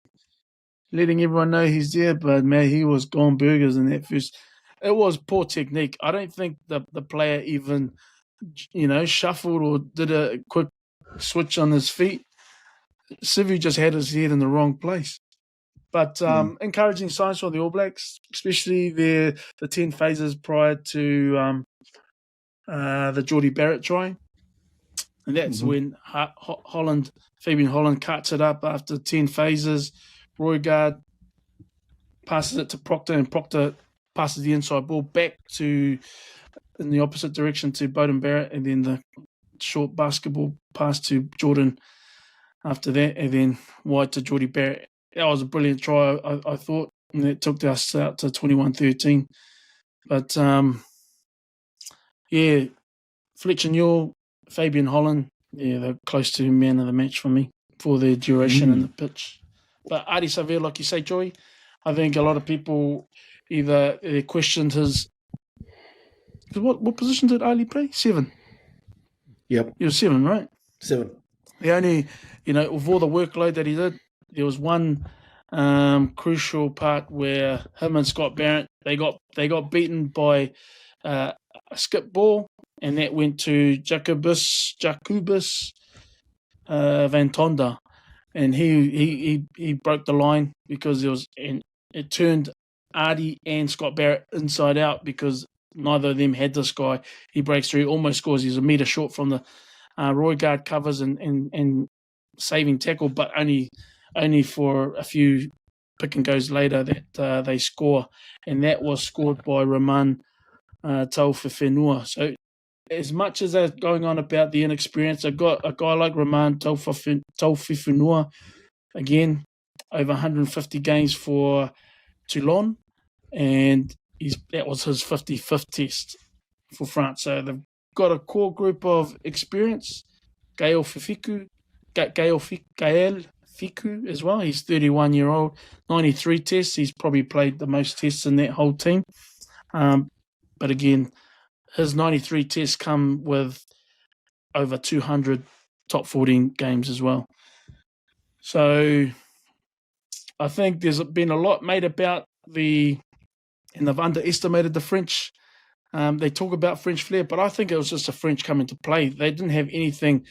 Speaker 4: letting everyone know he's there, but man, he was gone burgers in that first. It was poor technique. I don't think the player even, shuffled or did a quick switch on his feet. Sivu just had his head in the wrong place. But encouraging signs for the All Blacks, especially the 10 phases prior to the Geordie Barrett try. And that's when Fabian Holland cuts it up after 10 phases. Roygaard passes it to Proctor, and Proctor passes the inside ball back in the opposite direction to Beauden Barrett, and then the short basketball pass to Jordan after that, and then wide to Geordie Barrett. That was a brilliant try, I thought, and it took us out to 21-13. But, Fletcher Newell, Fabian Holland, they're close to man of the match for me for their duration in the pitch. But Adi Savea, like you say, Joey, I think a lot of people either questioned his... What position did Ali play? 7.
Speaker 2: Yep.
Speaker 4: He was 7, right?
Speaker 2: 7.
Speaker 4: The only, with all the workload that he did, there was one crucial part where him and Scott Barrett, they got beaten by a skip ball, and that went to Jacobus Van Tonda, and he broke the line because it turned Artie and Scott Barrett inside out because neither of them had this guy. He breaks through, almost scores. He's a metre short from the Roygaard covers and saving tackle, but only for a few pick and goes later that they score, and that was scored by Roman Taufifenua. So as much as they're going on about the inexperience, I've got a guy like Roman Taufifenua, again, over 150 games for Toulon, and that was his 55th test for France. So they've got a core group of experience. Gael Fiku as well. He's 31-year-old, 93 tests. He's probably played the most tests in that whole team. But again, his 93 tests come with over 200 top 14 games as well. So I think there's been a lot made about and they've underestimated the French. They talk about French flair, but I think it was just the French coming to play. They didn't have anything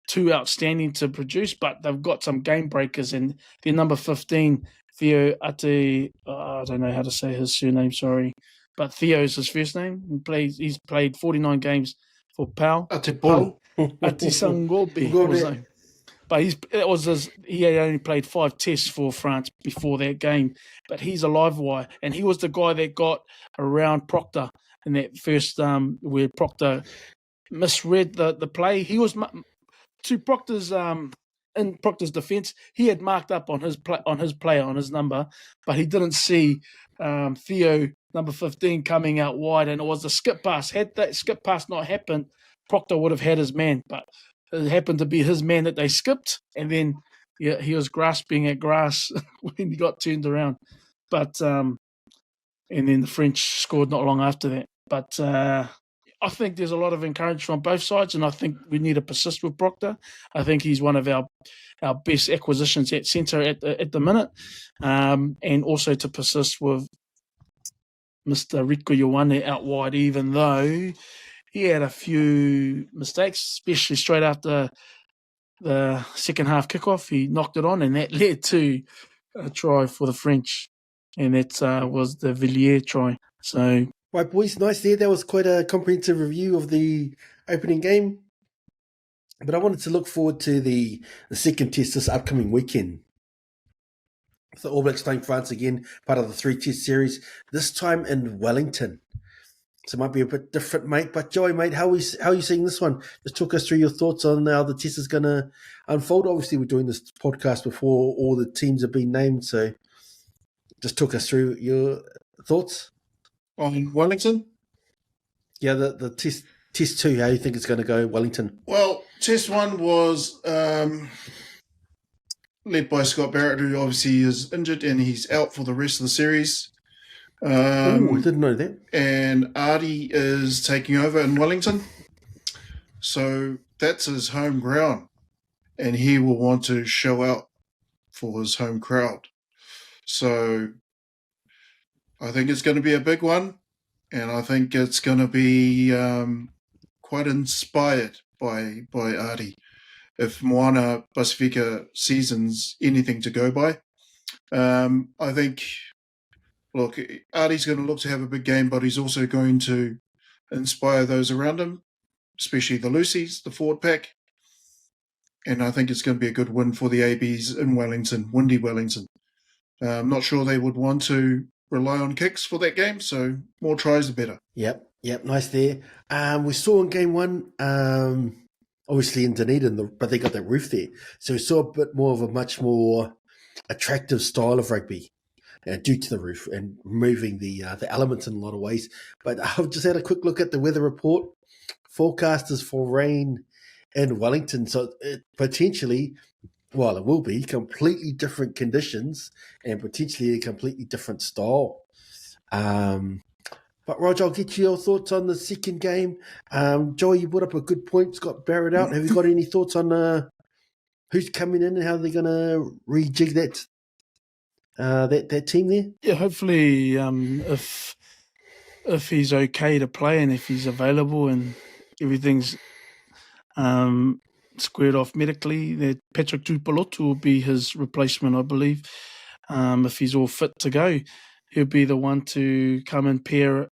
Speaker 4: too outstanding to produce, but they've got some game breakers, and their number 15, Theo Ate, I don't know how to say his surname, sorry, but Theo is his first name. He's played 49 games for Pau.
Speaker 3: Atepolo.
Speaker 4: Atisangobe. But he had only played 5 tests for France before that game, but he's a live wire, and he was the guy that got around Proctor in that first where Proctor misread the play. He was to Proctor's in Proctor's defence. He had marked up on his player on his number, but he didn't see Theo number 15 coming out wide, and it was a skip pass. Had that skip pass not happened, Proctor would have had his man, but it happened to be his man that they skipped, and then he was grasping at grass when he got turned around. But and then the French scored not long after that. But I think there's a lot of encouragement from both sides, and I think we need to persist with Proctor. I think he's one of our best acquisitions at centre at the minute, and also to persist with Mr. Rico Ioane out wide, even though he had a few mistakes, especially straight after the second half kickoff. He knocked it on, and that led to a try for the French, and that was the Villiers try. So,
Speaker 2: Right, boys, nice there. That was quite a comprehensive review of the opening game. But I wanted to look forward to the second test this upcoming weekend. The All Blacks playing France again, part of the 3-test series, this time in Wellington. So it might be a bit different, mate. But Joey, mate, how are you seeing this one? Just talk us through your thoughts on how the test is going to unfold. Obviously, we're doing this podcast before all the teams have been named. So just talk us through your thoughts.
Speaker 3: On Wellington?
Speaker 2: Yeah, the test 2, how do you think it's going to go, Wellington?
Speaker 3: Well, test 1 was led by Scott Barrett, who obviously is injured and he's out for the rest of the series.
Speaker 2: I didn't know that.
Speaker 3: And Artie is taking over in Wellington. So that's his home ground. And he will want to show out for his home crowd. So I think it's going to be a big one. And I think it's going to be quite inspired by Artie. If Moana Pasifika season's anything to go by. I think, look, Artie's going to look to have a big game, but he's also going to inspire those around him, especially the Lucies, the forward pack. And I think it's going to be a good win for the ABs in Wellington, windy Wellington. I'm not sure they would want to rely on kicks for that game, so more tries the better.
Speaker 2: Yep, nice there. We saw in game 1, obviously in Dunedin, but they got that roof there. So we saw a bit more of a much more attractive style of rugby due to the roof and removing the elements in a lot of ways. But I've just had a quick look at the weather report. Forecasters for rain in Wellington. So it will be completely different conditions and potentially a completely different style. But Roger, I'll get your thoughts on the second game. Joey, you brought up a good point. Scott Barrett out. Have you got any thoughts on who's coming in and how they're going to rejig that team there?
Speaker 4: yeah, hopefully if he's okay to play and if he's available and everything's squared off medically, that Patrick Tupolotu will be his replacement, I believe. If he's all fit to go, he'll be the one to come and pair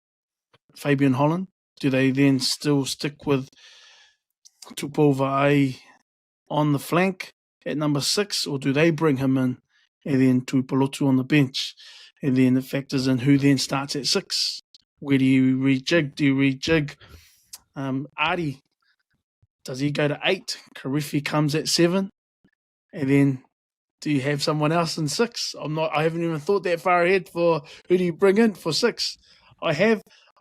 Speaker 4: Fabian Holland. Do they then still stick with Tupova on the flank at number 6, or do they bring him in and then Tupolotu on the bench? And then it factors in who then starts at 6. Where do you rejig? Do you rejig Artie? Does he go to 8? Karifi comes at 7. And then do you have someone else in 6? I haven't even thought that far ahead for who do you bring in for 6.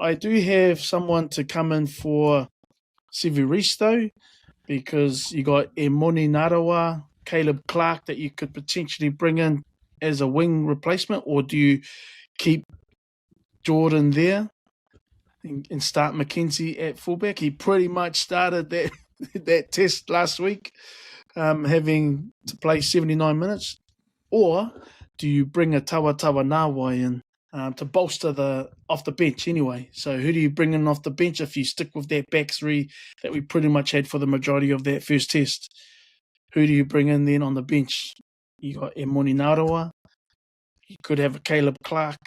Speaker 4: I do have someone to come in for Severisto, because you got Emoni Narawa, Caleb Clark that you could potentially bring in as a wing replacement, or do you keep Jordan there and start Mackenzie at fullback? He pretty much started that test last week, having to play 79 minutes. Or do you bring a Tawa Nawai in to bolster off the bench anyway? So who do you bring in off the bench if you stick with that back 3 that we pretty much had for the majority of that first test? Who do you bring in then on the bench? You got Emoni Narawa. You could have a Caleb Clark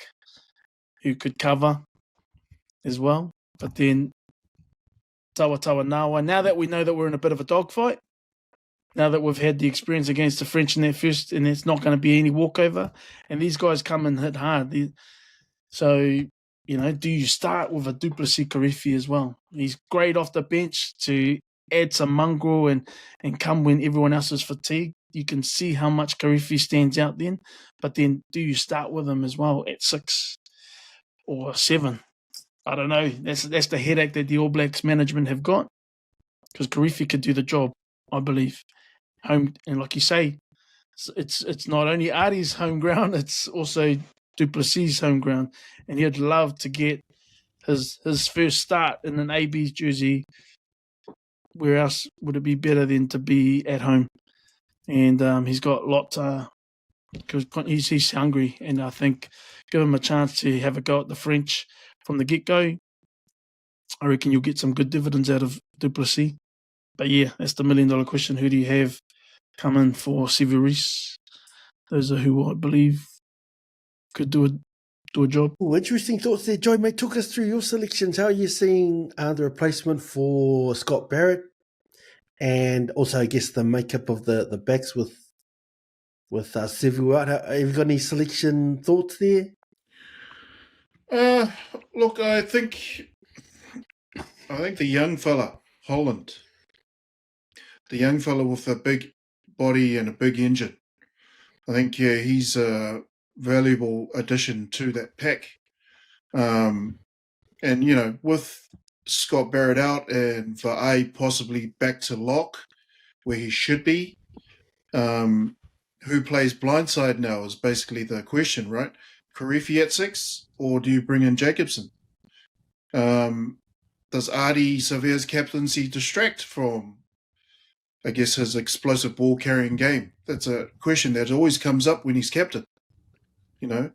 Speaker 4: who could cover as well. But then Tawa Nawai, now that we know that we're in a bit of a dogfight, now that we've had the experience against the French in that first, and it's not going to be any walkover, and these guys come and hit hard. So, do you start with a Duplessis Karifi as well? He's great off the bench to add some mongrel and come when everyone else is fatigued. You can see how much Karifi stands out then. But then do you start with him as well at 6 or 7? I don't know. That's the headache that the All Blacks management have got, because Karifi could do the job, I believe. Home, and like you say, it's not only Artie's home ground, it's also Duplessis' home ground, and he'd love to get his first start in an AB's jersey. Where else would it be better than to be at home? And he's got a lot because he's hungry, and I think give him a chance to have a go at the French from the get-go. I reckon you'll get some good dividends out of Duplessis. But yeah, that's the $1 million question. Who do you have come in for Severis. Those are who I believe could do a job.
Speaker 2: Ooh, interesting thoughts there, Joy. Mate, talk us through your selections. How are you seeing the replacement for Scott Barrett, and also, I guess, the makeup of the backs with Sevu out? Have you got any selection thoughts there?
Speaker 3: Look, I think the young fella, Holland, the young fella with a big body and a big engine, I think he's a valuable addition to that pack. And with Scott Barrett out and Va'ai possibly back to lock where he should be, who plays blindside now is basically the question, right? Karifi at 6, or do you bring in Jacobson? Does Adi Savea's captaincy distract from, I guess, his explosive ball-carrying game? That's a question that always comes up when he's captain.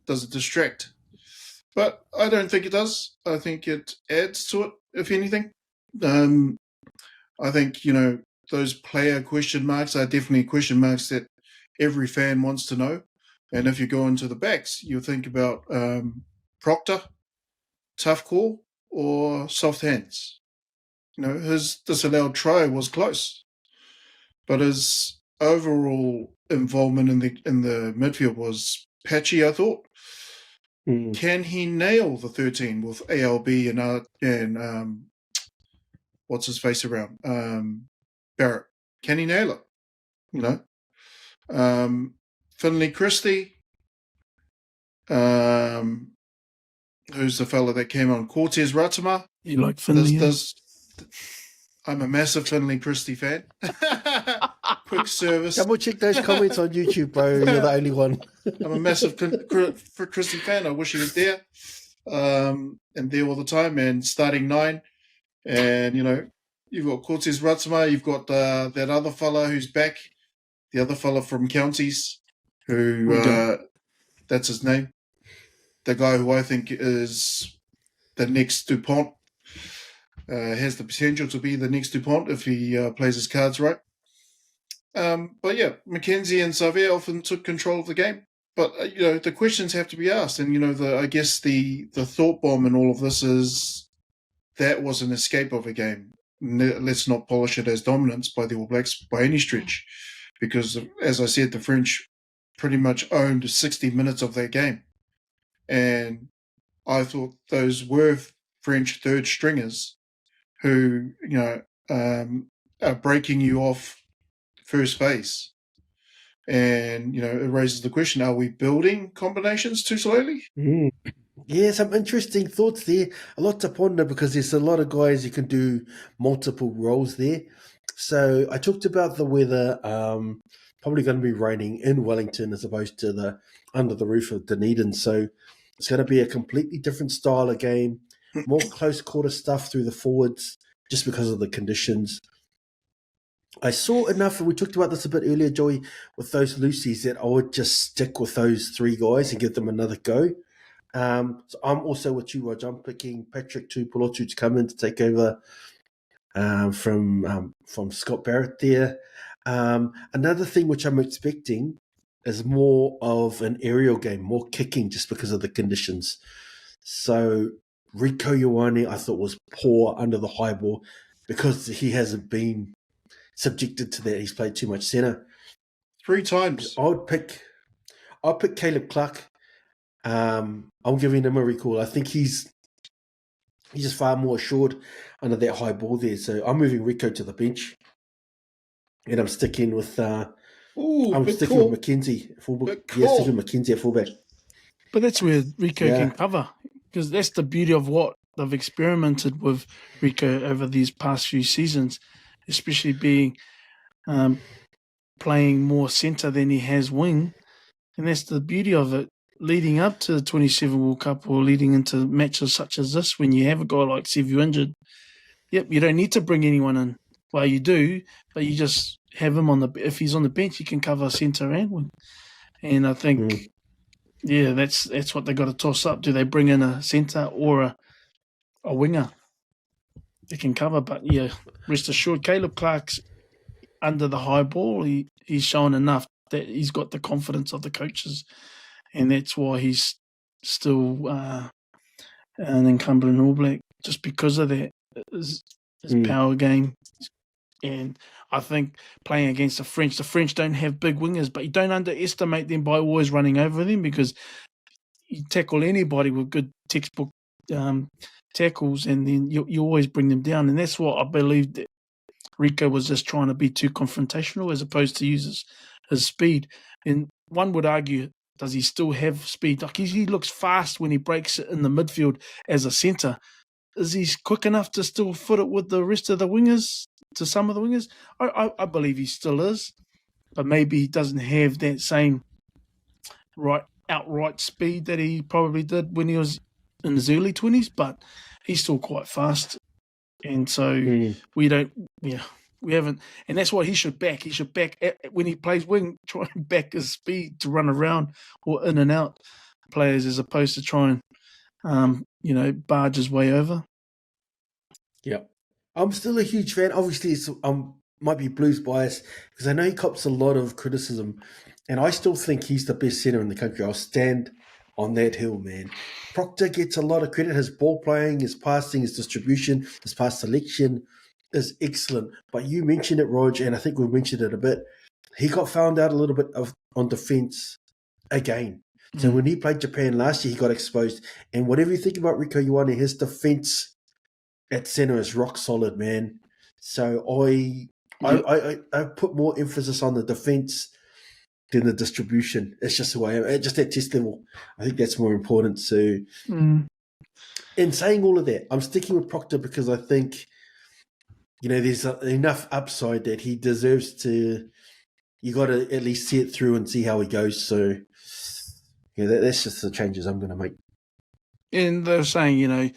Speaker 3: Does it distract? But I don't think it does. I think it adds to it, if anything. I think, those player question marks are definitely question marks that every fan wants to know. And if you go into the backs, you think about Proctor, tough call, or soft hands. His disallowed try was close, but his overall involvement in the midfield was patchy, I thought. Can he nail the 13 with ALB and what's his face around? Barrett. Can he nail it? Finley Christie. Who's the fella that came on? Cortez Ratama.
Speaker 4: You like Finley?
Speaker 3: I'm a massive Finley Christie fan. Quick service.
Speaker 2: Double check those comments on YouTube, bro. You're the only one.
Speaker 3: I'm a massive Christie fan. I wish he was there. And there all the time, and starting 9. And, you've got Cortez Ratama. You've got that other fella who's back. The other fella from Counties, who, that's his name. The guy who I think is the next DuPont, has the potential to be the next DuPont if he plays his cards right. But yeah, McKenzie and Xavier often took control of the game. But, the questions have to be asked. And, I guess the thought bomb in all of this is that was an escape of a game. Let's not polish it as dominance by the All Blacks by any stretch. Because, as I said, the French pretty much owned 60 minutes of that game. And I thought those were French third stringers who, are breaking you off first phase. And, it raises the question, are we building combinations too slowly?
Speaker 2: Yeah, some interesting thoughts there. A lot to ponder because there's a lot of guys who can do multiple roles there. So I talked about the weather, probably going to be raining in Wellington as opposed to under the roof of Dunedin. So it's going to be a completely different style of game, more close quarter stuff through the forwards just because of the conditions. I saw enough, and we talked about this a bit earlier, Joey, with those loosies that I would just stick with those 3 guys and give them another go. So I'm also with you, Rog. I'm picking Patrick Tuipulotu to come in to take over from Scott Barrett there. Another thing which I'm expecting is more of an aerial game, more kicking just because of the conditions. So Rico Ioane, I thought, was poor under the high ball because he hasn't been subjected to that. He's played too much centre.
Speaker 3: 3 times.
Speaker 2: I'll pick Caleb Clark. I'm giving him a recall. I think he's just far more assured under that high ball there. So I'm moving Rico to the bench, and I'm sticking with with McKenzie fullback. Yeah, sticking with McKenzie at fullback.
Speaker 4: But that's where Rico can cover, because that's the beauty of what they've experimented with Rico over these past few seasons, especially being playing more centre than he has wing, and that's the beauty of it. Leading up to the 27 World Cup or leading into matches such as this, when you have a guy like Sevu injured, you don't need to bring anyone in. Well, you do, but you just have him if he's on the bench, he can cover centre and wing. And I think, that's what they got to toss up. Do they bring in a centre or a winger? They can cover, but rest assured, Caleb Clark's under the high ball. he's shown enough that he's got the confidence of the coaches, and that's why he's still an incumbent All Black, just because of that. His power game. And I think playing against the French don't have big wingers, but you don't underestimate them by always running over them, because you tackle anybody with good textbook tackles, and then you always bring them down. And that's what I believe that Rico was just trying to be too confrontational as opposed to use his speed. And one would argue, does he still have speed? Like he looks fast when he breaks it in the midfield as a centre. Is he quick enough to still foot it with the rest of the wingers, to some of the wingers? I believe he still is, but maybe he doesn't have that same outright speed that he probably did when he was in his early 20s, but he's still quite fast. And so we haven't, and that's what he should back. He should back, when he plays wing, try and back his speed to run around or in and out players, as opposed to try and, barge his way over.
Speaker 2: Yeah. I'm still a huge fan. Obviously, might be Blues bias, because I know he cops a lot of criticism, and I still think he's the best centre in the country. I'll stand on that hill, man. Proctor gets a lot of credit. His ball playing, his passing, his distribution, his pass selection is excellent. But you mentioned it, Rog, and I think we mentioned it a bit. He got found out a little bit on defence again. So when he played Japan last year, he got exposed. And whatever you think about Rieko Ioane, his defence at centre is rock solid, man. So I put more emphasis on the defence than the distribution. It's just the way I am. Just at test level, I think that's more important. So, in saying all of that, I'm sticking with Proctor because I think, there's enough upside that he deserves to. You got to at least see it through and see how he goes. So, that's just the changes I'm going to make.
Speaker 4: And they're saying,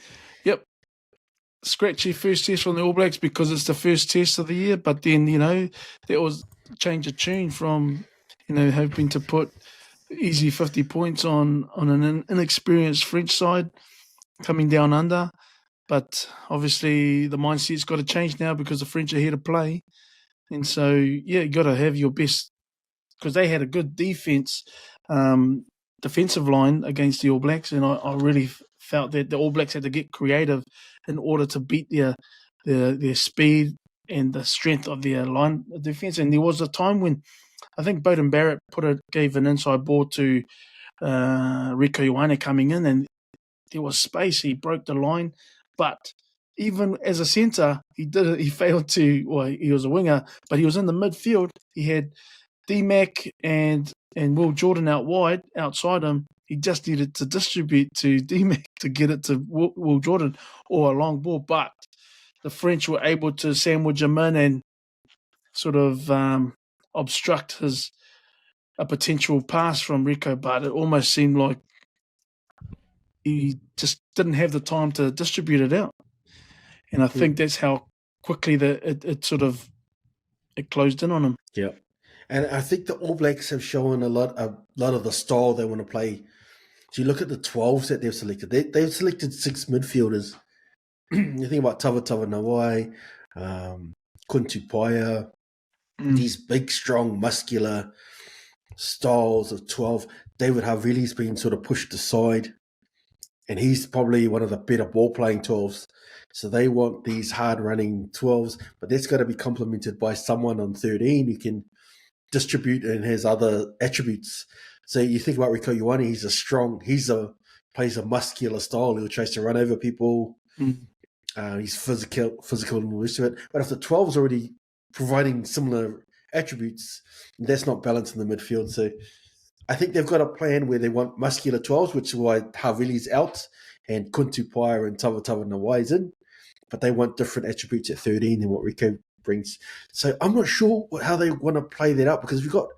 Speaker 4: scratchy first test from the All Blacks because it's the first test of the year, but then, there was change of tune from, hoping to put easy 50 points on an inexperienced French side coming down under. But obviously the mindset's got to change now because the French are here to play. And so, you got to have your best, because they had a good defensive line against the All Blacks, and I really felt that the All Blacks had to get creative in order to beat their speed and the strength of their line of defence. And there was a time when I think Beauden Barrett gave an inside ball to Rieko Ioane coming in, and there was space. He broke the line, but even as a centre, he failed to. Well, he was a winger, but he was in the midfield. He had D-Mac and Will Jordan out wide, outside him. He just needed to distribute to D-Mac to get it to Will Jordan or a long ball. But the French were able to sandwich him in and sort of obstruct a potential pass from Rieko. But it almost seemed like he just didn't have the time to distribute it out. And I think that's how quickly it closed in on him.
Speaker 2: Yeah. And I think the All Blacks have shown a lot of the style they want to play. So you look at the 12s that they've selected. They've selected 6 midfielders. You think about Tava Nawai, Kuntu Paia, these big, strong, muscular styles of 12. David Havili's been sort of pushed aside, and he's probably one of the better ball-playing 12s. So they want these hard-running 12s, but that's got to be complemented by someone on 13 who can distribute and has other attributes. So you think about Rieko Ioane, he plays a muscular style. He tries to run over people. He's physical and all the rest of it. But if the 12's already providing similar attributes, that's not balanced in the midfield. So I think they've got a plan where they want muscular 12s, which is why Havili's out and Kuntu Paia and Tava Nawai's in. But they want different attributes at 13 than what Rieko brings. So I'm not sure how they want to play that out, because we've got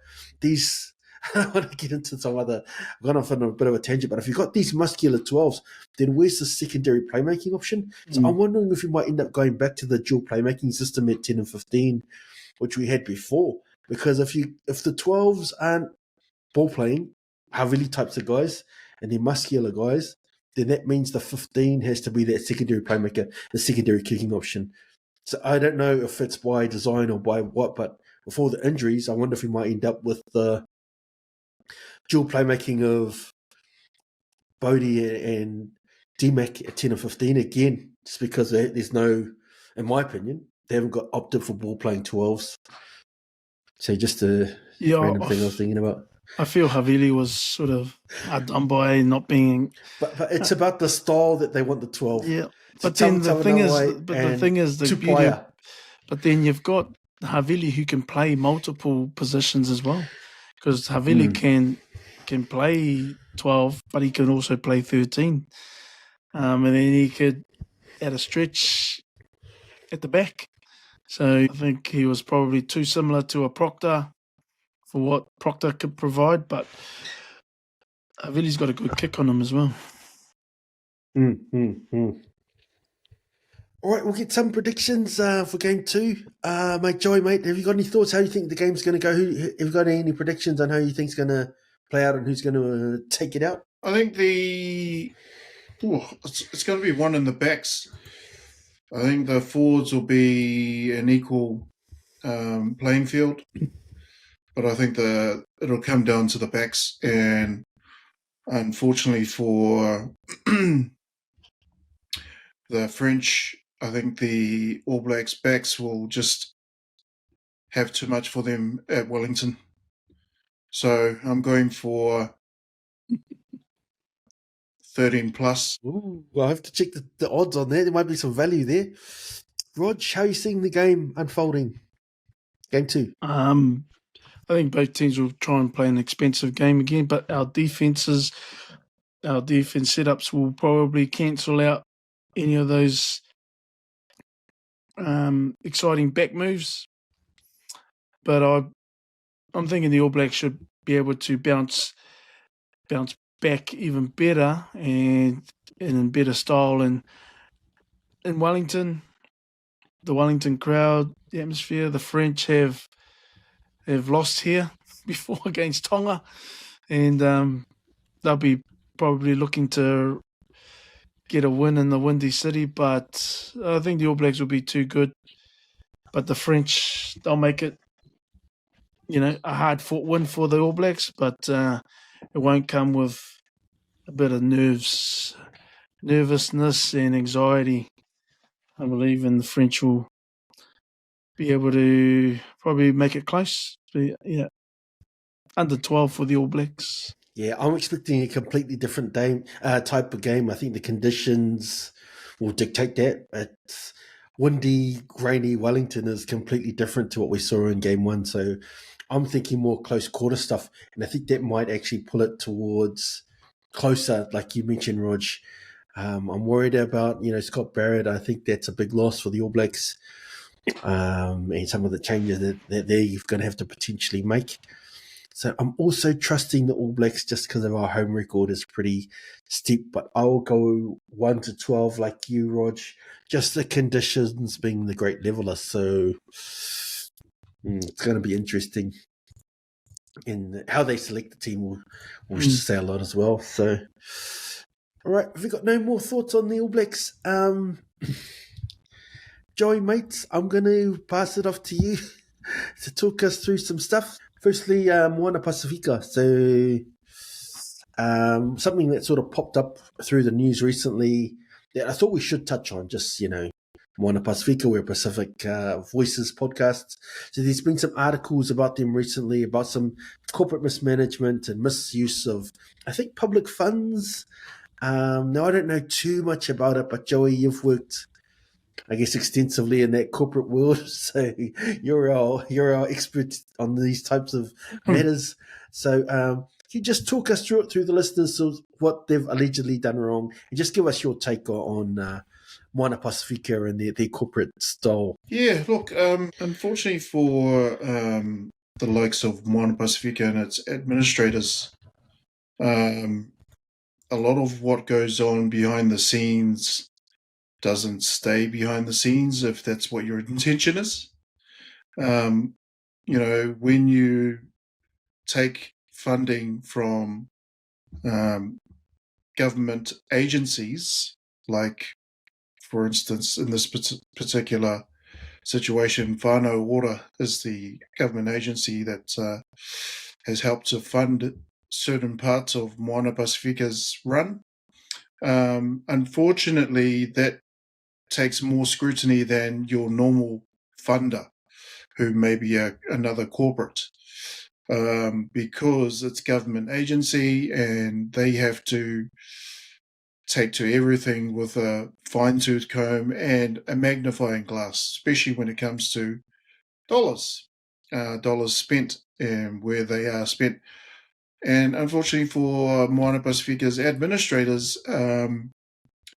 Speaker 2: these. I want to get into some other. I've gone off on a bit of a tangent, but if you've got these muscular 12s, then where's the secondary playmaking option? So I'm wondering if we might end up going back to the dual playmaking system at 10 and 15, which we had before. Because if the 12s aren't ball playing, Havili types of guys, and they're muscular guys, then that means the 15 has to be that secondary playmaker, the secondary kicking option. So I don't know if it's by design or by what, but before the injuries, I wonder if we might end up with the dual playmaking of Bodie and DMAC at 10 and 15 again, just because there's no, in my opinion, they haven't got opted for ball playing 12s. So just a random thing I was thinking about.
Speaker 4: I feel Havili was sort of done by not being.
Speaker 2: But it's about the style that they want the 12.
Speaker 4: Yeah,
Speaker 2: So
Speaker 4: but then the thing is, the beauty.
Speaker 2: Tupaya.
Speaker 4: But then you've got Havili who can play multiple positions as well, because Havili can play 12, but he can also play 13, and then he could add a stretch at the back. So I think he was probably too similar to a Proctor for what Proctor could provide, but Havili's got a good kick on him as well.
Speaker 2: All right, we'll get some predictions for game 2. Mate, Joey, mate, have you got any thoughts how you think the game's going to go? Have you got any predictions on how you think it's going to play out and who's going to take it out?
Speaker 3: I think it's going to be one in the backs. I think the forwards will be an equal playing field, but I think it'll come down to the backs, and unfortunately for the French, I think the All Blacks backs will just have too much for them at Wellington. So I'm going for 13 plus.
Speaker 2: Ooh, I'll have to check the odds on there. There might be some value there. Rog, how are you seeing the game unfolding? Game 2.
Speaker 4: I think both teams will try and play an expensive game again, but our defense setups will probably cancel out any of those exciting back moves. But I'm thinking the All Blacks should be able to bounce back even better and in better style. And in Wellington, the Wellington crowd, the atmosphere, the French have lost here before against Tonga, and they'll be probably looking to get a win in the Windy City. But I think the All Blacks will be too good. But the French, they'll make it, a hard-fought win for the All Blacks, but it won't come with a bit of nervousness and anxiety. I believe, and the French will be able to probably make it close. Yeah, under 12 for the All Blacks.
Speaker 2: Yeah, I'm expecting a completely different type of game. I think the conditions will dictate that. It's windy, grainy Wellington is completely different to what we saw in game 1. So I'm thinking more close quarter stuff. And I think that might actually pull it towards closer, like you mentioned, Rog. I'm worried about, Scott Barrett. I think that's a big loss for the All Blacks. And some of the changes that they're going to have to potentially make. So I'm also trusting the All Blacks just because of our home record is pretty steep, but I'll go 1 to 12 like you, Rog. Just the conditions being the great leveler. So it's going to be interesting. And how they select the team will say a lot as well. So, all right, have you got no more thoughts on the All Blacks? Joey, mates, I'm going to pass it off to you to talk us through some stuff. Firstly, Moana Pasifika. So, something that sort of popped up through the news recently that I thought we should touch on, just, Moana Pacifica, we're Pacific Voices podcasts. So there's been some articles about them recently, about some corporate mismanagement and misuse of, I think, public funds. Now, I don't know too much about it, but Joey, you've worked, I guess, extensively in that corporate world, so you're our expert on these types of matters. So can you just talk us through the listeners of what they've allegedly done wrong, and just give us your take on Moana Pacifica and their corporate style?
Speaker 3: Yeah, look, unfortunately for the likes of Moana Pacifica and its administrators, a lot of what goes on behind the scenes doesn't stay behind the scenes, if that's what your intention is. When you take funding from government agencies, like, for instance, in this particular situation. Whānau Ora is the government agency that has helped to fund certain parts of Moana Pacifica's run. Unfortunately, that takes more scrutiny than your normal funder, who may be another corporate, because it's government agency and they have to take to everything with a fine-tooth comb and a magnifying glass, especially when it comes to dollars spent and where they are spent. And unfortunately for Moana Pacifica's administrators,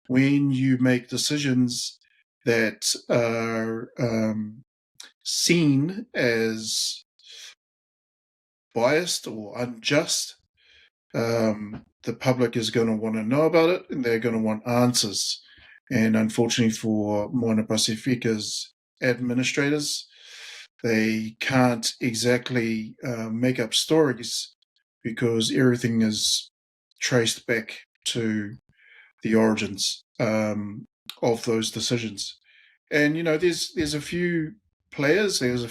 Speaker 3: when you make decisions that are seen as biased or unjust, the public is going to want to know about it and they're going to want answers. And unfortunately for Moana Pacifica's administrators, they can't exactly make up stories because everything is traced back to the origins of those decisions. And, you know, there's a few players, players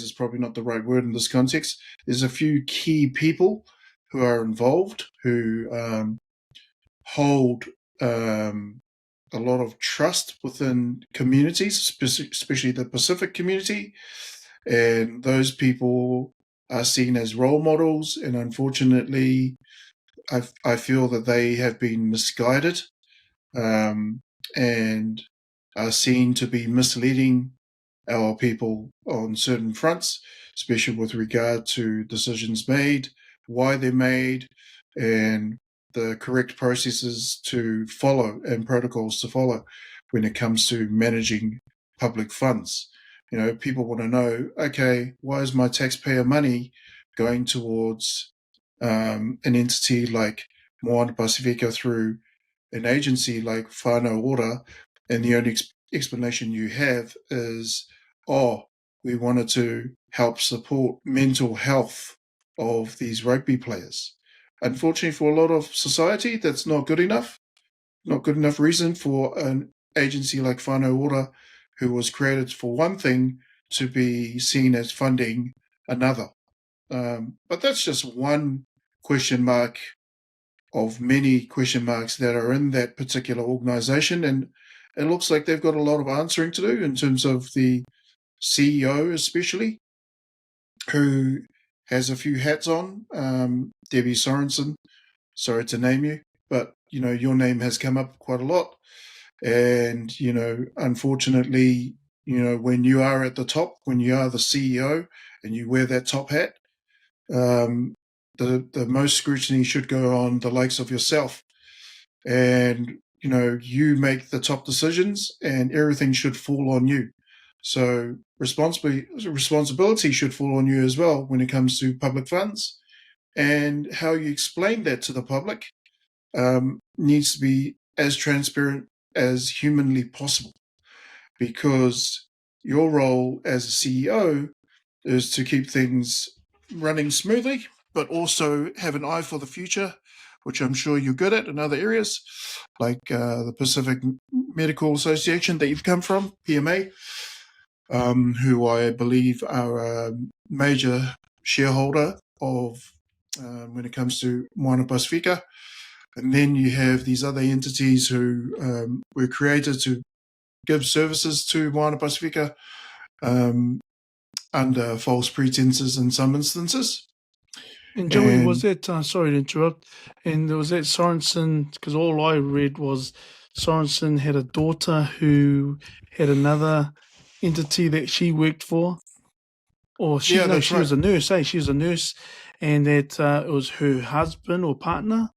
Speaker 3: is probably not the right word in this context. There's a few key people who are involved who hold a lot of trust within communities, especially the Pacific community. And those people are seen as role models. And unfortunately, I feel that they have been misguided and are seen to be misleading our people on certain fronts, especially with regard to decisions made, why they're made, and the correct processes to follow and protocols to follow when it comes to managing public funds. You know, people want to know, okay, why is my taxpayer money going towards an entity like Moana Pacifica through an agency like Whānau Ora, and the only explanation you have is, oh, we wanted to help support mental health of these rugby players. Unfortunately, for a lot of society, that's not good enough. Not good enough reason for an agency like Whānau Ora, who was created for one thing, to be seen as funding another. But that's just one question mark of many question marks that are in that particular organization. And it looks like they've got a lot of answering to do in terms of the CEO especially, who has a few hats on. Debbie Sorensen, sorry to name you, but, you know, your name has come up quite a lot. And, you know, unfortunately, you know, when you are at the top, when you are the CEO and you wear that top hat, the most scrutiny should go on the likes of yourself. And, you know, you make the top decisions and everything should fall on you. So responsibility should fall on you as well when it comes to public funds. And how you explain that to the public needs to be as transparent as humanly possible, because your role as a CEO is to keep things running smoothly, but also have an eye for the future, which I'm sure you're good at in other areas, like the Pacific Medical Association that you've come from, PMA, who I believe are a major shareholder of when it comes to Moana Pacifica. And then you have these other entities who were created to give services to Moana Pacifica under false pretenses in some instances.
Speaker 4: And Joey, was that, sorry to interrupt, and was that Sorensen, because all I read was Sorensen had a daughter who had another entity that she worked for, or she,
Speaker 3: Yeah,
Speaker 4: no,
Speaker 3: that's
Speaker 4: she
Speaker 3: right.
Speaker 4: was a nurse, she was a nurse, and that it was her husband or partner.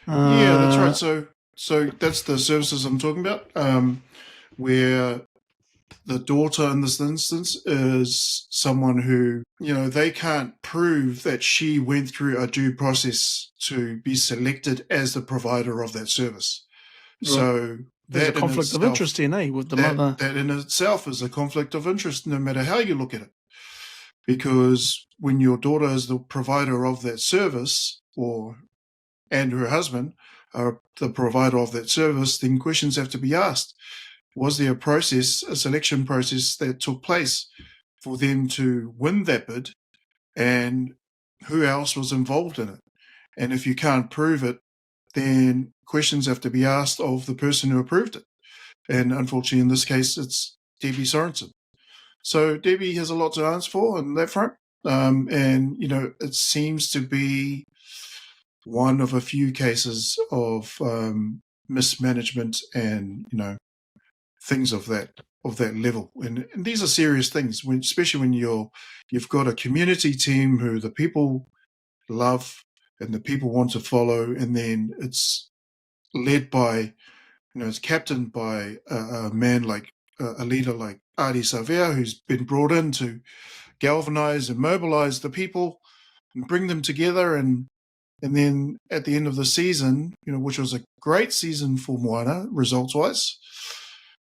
Speaker 3: Yeah, that's right. So that's the services I'm talking about, where the daughter in this instance is someone who, you know, they can't prove that she went through a due process to be selected as the provider of that service.
Speaker 4: Right.
Speaker 3: So
Speaker 4: there's a
Speaker 3: that
Speaker 4: conflict of interest in, with the mother.
Speaker 3: That in itself is a conflict of interest, no matter how you look at it. Because when your daughter is the provider of that service, and her husband are the provider of that service, then questions have to be asked. was there a selection process that took place for them to win that bid, and who else was involved in it? And if you can't prove it, then questions have to be asked of the person who approved it. And unfortunately, in this case, it's Debbie Sorensen. So Debbie has a lot to answer for on that front. And, it seems to be one of a few cases of mismanagement and, things of that level. And these are serious things, especially when you've got a community team who the people love and the people want to follow, and then it's led by, it's captained by a man like a leader like Adi Savea, who's been brought in to galvanize and mobilize the people and bring them together. And then at the end of the season, which was a great season for Moana results-wise,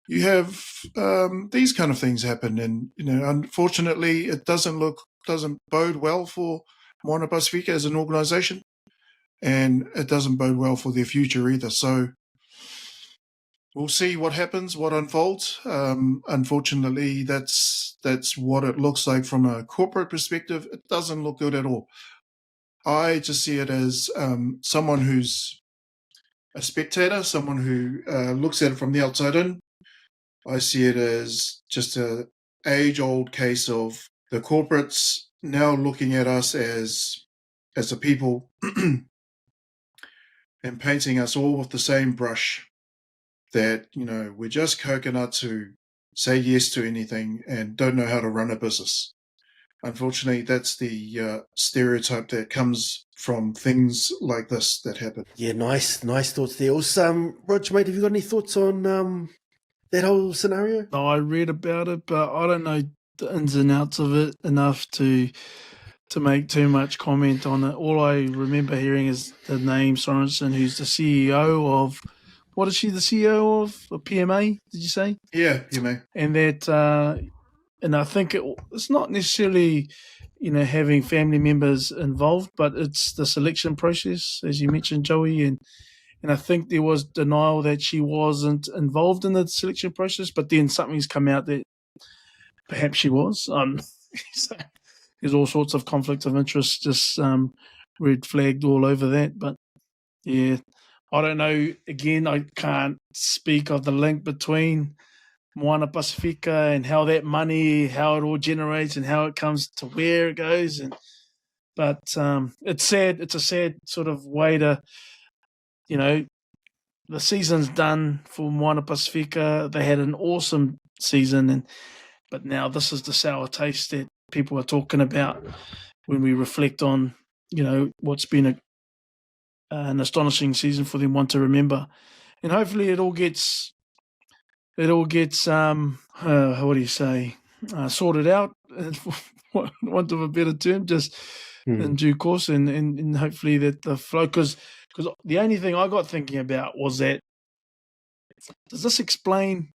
Speaker 3: you have these kind of things happen. And, unfortunately, it doesn't bode well for Moana Pacifica as an organization, and it doesn't bode well for their future either. So we'll see what happens, what unfolds. Unfortunately, that's what it looks like from a corporate perspective. It doesn't look good at all. I just see it as someone who's a spectator, someone who looks at it from the outside in. I see it as just a age-old case of the corporates now looking at us as a people and painting us all with the same brush, that, we're just coconuts who say yes to anything and don't know how to run a business. Unfortunately, that's the stereotype that comes from things like this that happen.
Speaker 2: Yeah, nice thoughts there. Also, Roger, mate, have you got any thoughts on that whole scenario?
Speaker 4: No, I read about it, but I don't know the ins and outs of it enough to make too much comment on it. All I remember hearing is the name Sorensen, who's the CEO of, what is she the CEO of? A PMA, did you say?
Speaker 3: Yeah, PMA.
Speaker 4: And that, and I think it's not necessarily, having family members involved, but it's the selection process, as you mentioned, Joey, and I think there was denial that she wasn't involved in the selection process, but then something's come out that perhaps she was. So there's all sorts of conflict of interest just red flagged all over that. But yeah, I don't know. Again, I can't speak of the link between Moana Pacifica and how that money, how it all generates and how it comes to where it goes. But it's sad. It's a sad sort of way to, the season's done for Moana Pacifica. They had an awesome season, but now this is the sour taste that people are talking about when we reflect on, what's been an astonishing season for them, one to remember. And hopefully it all gets what do you say, sorted out, for want of a better term, just in due course, and hopefully that the flow, because the only thing I got thinking about was that, does this explain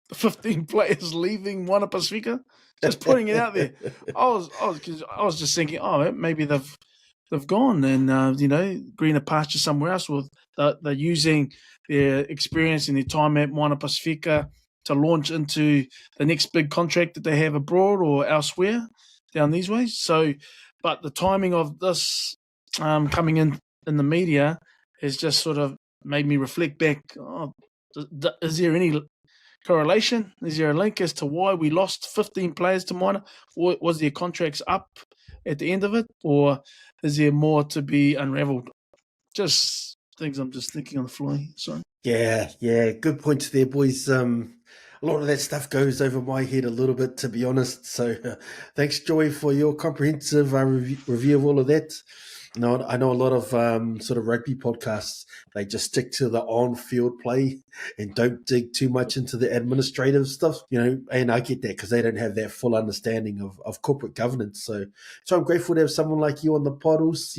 Speaker 4: the 15 players leaving Moana Pacifica? Just putting it out there. I was just thinking, maybe they've gone and greener pasture somewhere else. With they're using their experience and their time at Moana Pacifica to launch into the next big contract that they have abroad or elsewhere down these ways. So, but the timing of this coming in the media has just sort of made me reflect back. Is there any correlation? Is there a link as to why we lost 15 players to Moana? Or was their contracts up at the end of it? Or is there more to be unraveled? Just things I'm just thinking on the fly. Sorry.
Speaker 2: Yeah. Good points there, boys. A lot of that stuff goes over my head a little bit, to be honest. So thanks, Joey, for your comprehensive review of all of that. No, I know a lot of sort of rugby podcasts, they just stick to the on-field play and don't dig too much into the administrative stuff, and I get that because they don't have that full understanding of corporate governance. So I'm grateful to have someone like you on the poddles.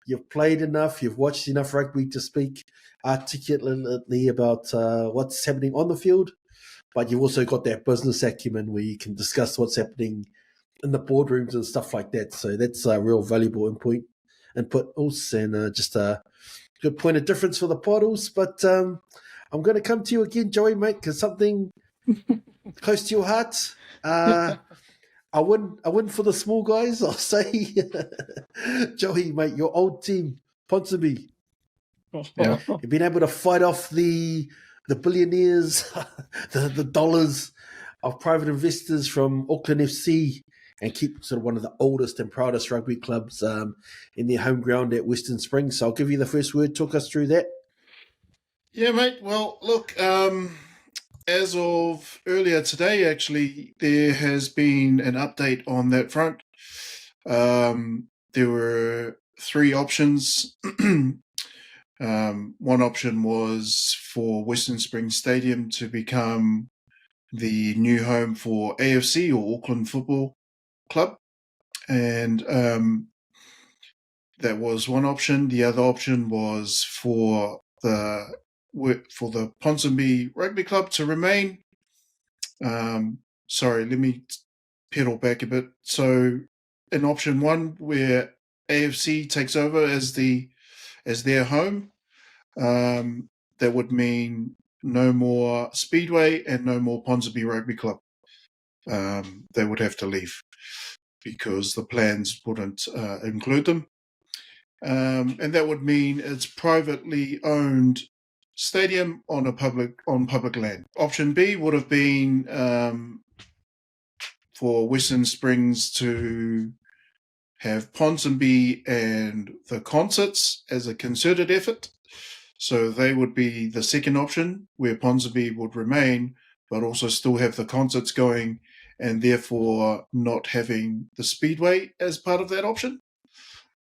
Speaker 2: You've played enough, you've watched enough rugby to speak articulately about what's happening on the field, but you've also got that business acumen where you can discuss what's happening in the boardrooms and stuff like that. So that's a real valuable input also, and just a good point of difference for the poddles. But I'm going to come to you again, Joey, mate, because something close to your heart. I win for the small guys. I'll say, Joey, mate, your old team, Ponsonby.
Speaker 3: Yeah.
Speaker 2: You've been able to fight off the billionaires, the dollars of private investors from Auckland FC, and keep sort of one of the oldest and proudest rugby clubs in their home ground at Western Springs. So I'll give you the first word. Talk us through that.
Speaker 3: Yeah, mate. Well, look, as of earlier today, actually, there has been an update on that front. There were 3 options. One option was for Western Springs Stadium to become the new home for AFC or Auckland Football Club. And that was one option. The other option was for the Ponsonby Rugby Club to remain. Sorry, let me pedal back a bit. So in option 1, where AFC takes over as their home, that would mean no more Speedway and no more Ponsonby Rugby Club. They would have to leave because the plans wouldn't include them. And that would mean it's privately owned stadium on public land. Option B would have been for Western Springs to have Ponsonby and the concerts as a concerted effort. So they would be the second option, where Ponsonby would remain, but also still have the concerts going, and therefore not having the Speedway as part of that option.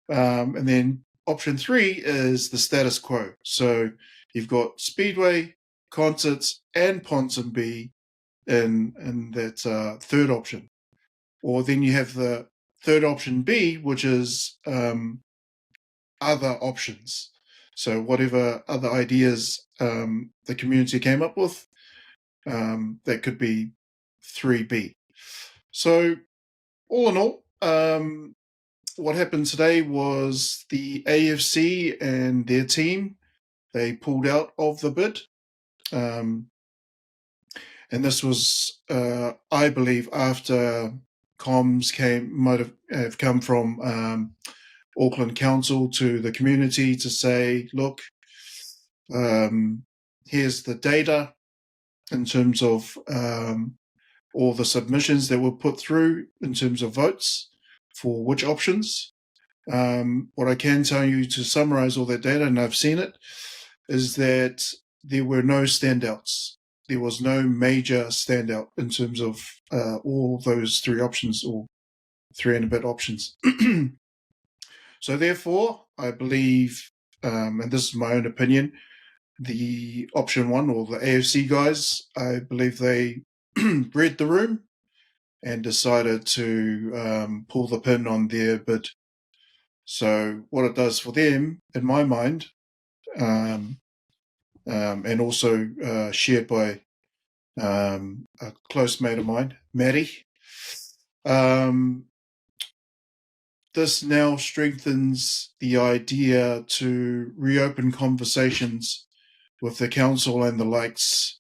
Speaker 3: And then option 3 is the status quo. So you've got Speedway, concerts, and Ponsonby in that third option. Or then you have the third option B, which is other options. So whatever other ideas the community came up with, that could be 3B. So all in all, what happened today was the AFC and their team, they pulled out of the bid. And this was, I believe, after comms might have come from Auckland Council to the community to say, look, here's the data in terms of all the submissions that were put through in terms of votes for which options. What I can tell you to summarize all that data, and I've seen it, is that there were no standouts. There was no major standout in terms of all those 3 options, or 3 and a bit options. So therefore, I believe, and this is my own opinion, the option 1, or the AFC guys, I believe they read the room and decided to pull the pin on their bid. So what it does for them, in my mind, and also shared by a close mate of mine, Maddie, this now strengthens the idea to reopen conversations with the council and the likes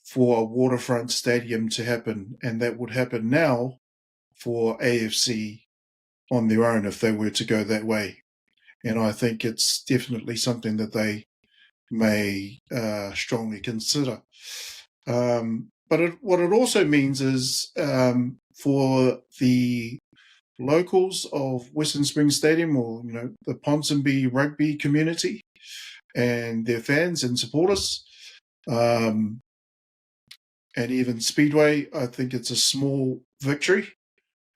Speaker 3: for a waterfront stadium to happen, and that would happen now for AFC on their own if they were to go that way. And I think it's definitely something that they may strongly consider. But what it also means is for the locals of Western Springs Stadium, or the Ponsonby rugby community and their fans and supporters, and even Speedway, I think it's a small victory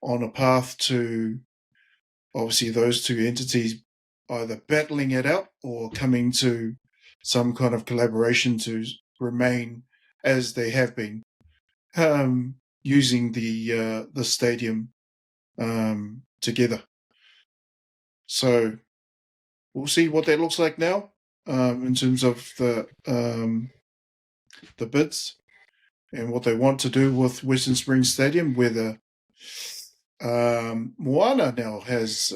Speaker 3: on a path to obviously those 2 entities either battling it out or coming to some kind of collaboration to remain as they have been, using the stadium together. So we'll see what that looks like now in terms of the bids and what they want to do with Western Springs Stadium, whether Moana now has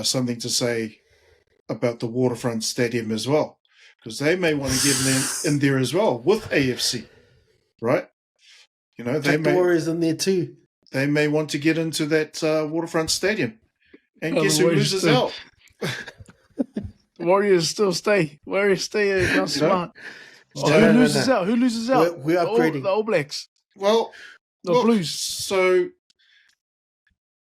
Speaker 3: something to say about the waterfront stadium as well, because they may want to get in there as well with AFC, right? You know,
Speaker 2: Take the Warriors in there too.
Speaker 3: They may want to get into that Waterfront Stadium. And guess who
Speaker 4: Warriors
Speaker 3: loses out?
Speaker 4: Warriors still stay. Warriors stay. Not smart.
Speaker 2: No,
Speaker 4: Who
Speaker 2: no, no,
Speaker 4: loses
Speaker 2: no.
Speaker 4: out? Who loses out?
Speaker 2: We're upgrading.
Speaker 4: The All Blacks.
Speaker 3: Well,
Speaker 4: The
Speaker 3: look,
Speaker 4: Blues.
Speaker 3: So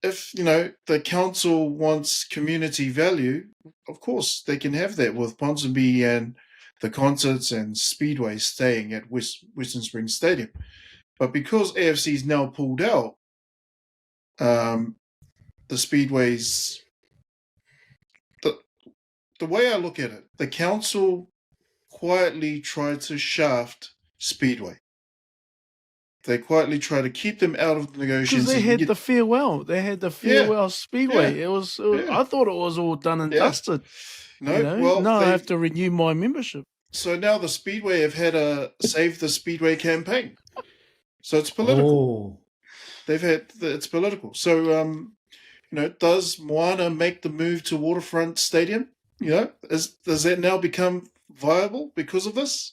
Speaker 3: if, you know, the council wants community value, of course they can have that with Ponsonby and the concerts and Speedway staying at Western Springs Stadium. But because AFC's now pulled out, the Speedways, the way I look at it, the council quietly tried to shaft Speedway. They quietly tried to keep them out of the negotiations.
Speaker 4: Because they had the farewell. They had the farewell Speedway.
Speaker 3: Yeah.
Speaker 4: It was. I thought it was all done and dusted.
Speaker 3: No,
Speaker 4: You know?
Speaker 3: well,
Speaker 4: no, I have to renew my membership.
Speaker 3: So now the Speedway have had a Save the Speedway campaign. So it's political. It's political. So, you know, does Moana make the move to Waterfront Stadium? You know, does that now become viable because of this?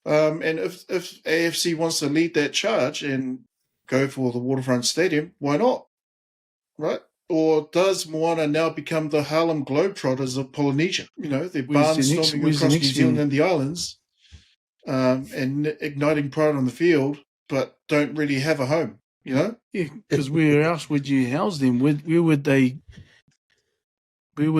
Speaker 3: And if AFC wants to lead that charge and go for the Waterfront Stadium, why not? Right? Or does Moana now become the Harlem Globetrotters of Polynesia? You know, they're barnstorming across New Zealand and the islands and igniting pride on the field, but don't really have a home, you know?
Speaker 4: Yeah, because where else would you house them? Where would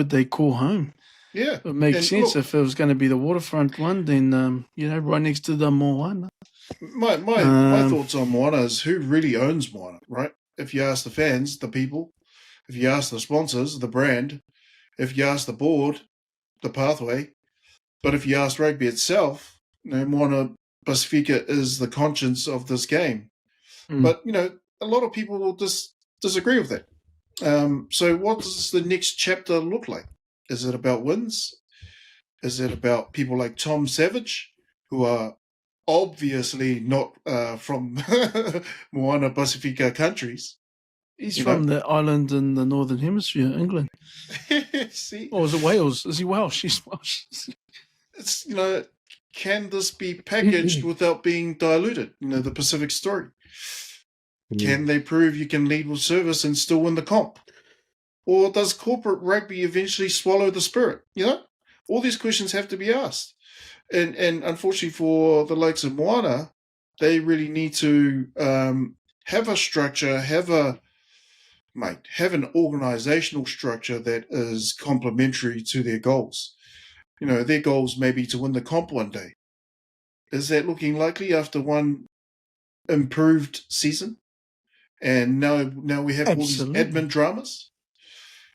Speaker 4: they call home?
Speaker 3: Yeah.
Speaker 4: It makes sense. Look, if it was going to be the waterfront one, then, you know, right next to the Moana.
Speaker 3: My thoughts on Moana is who really owns Moana, right? If you ask the fans, the people, if you ask the sponsors, the brand, if you ask the board, the pathway, but if you ask rugby itself, you know, Moana Pacifica is the conscience of this game. But, you know, a lot of people will disagree with that. So what does the next chapter look like? Is it about wins? Is it about people like Tom Savage, who are obviously not from Moana Pacifica countries?
Speaker 4: He's from the island in the Northern Hemisphere, England.
Speaker 3: See?
Speaker 4: Or is it Wales? Is he Welsh? He's Welsh.
Speaker 3: It's, you know, can this be packaged without being diluted? You know, the Pacific story. Can they prove you can lead with service and still win the comp? Or does corporate rugby eventually swallow the spirit? You know, all these questions have to be asked. And unfortunately for the likes of Moana, they really need to have a structure, have an organizational structure that is complementary to their goals. You know, their goals may be to win the comp one day. Is that looking likely after one improved season? And now we have all these admin dramas.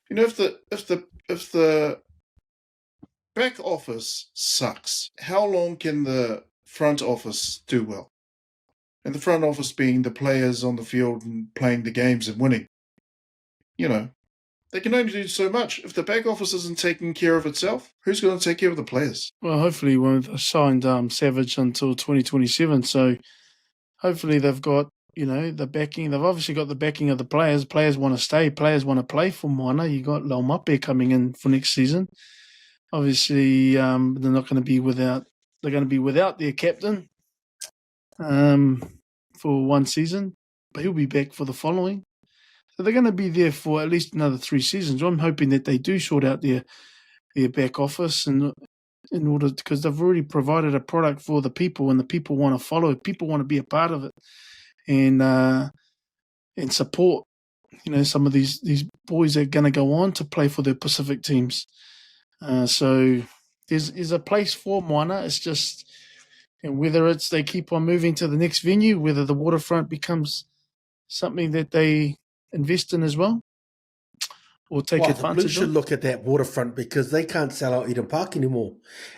Speaker 3: You know, if the back office sucks, how long can the front office do well? And the front office being the players on the field and playing the games and winning. You know, they can only do so much. If the back office isn't taking care of itself, who's going to take care of the players?
Speaker 4: Well, hopefully they've signed Savage until 2027, so hopefully they've got, you know, the backing. They've obviously got the backing of the players. Players want to stay. Players want to play for Moana. You got Laumape coming in for next season. Obviously, they're not going to be without. They're going to be without their captain for one season, but he'll be back for the following. So they're going to be there for at least another 3 seasons. I'm hoping that they do sort out their back office and in order, because they've already provided a product for the people, and the people want to follow it. People want to be a part of it and support, you know, some of these boys that are going to go on to play for their Pacific teams. So there's a place for Moana. It's just, and whether it's they keep on moving to the next venue, whether the waterfront becomes something that they invest in as well, or take advantage of.
Speaker 2: The Blues should look at that waterfront because they can't sell out Eden Park anymore.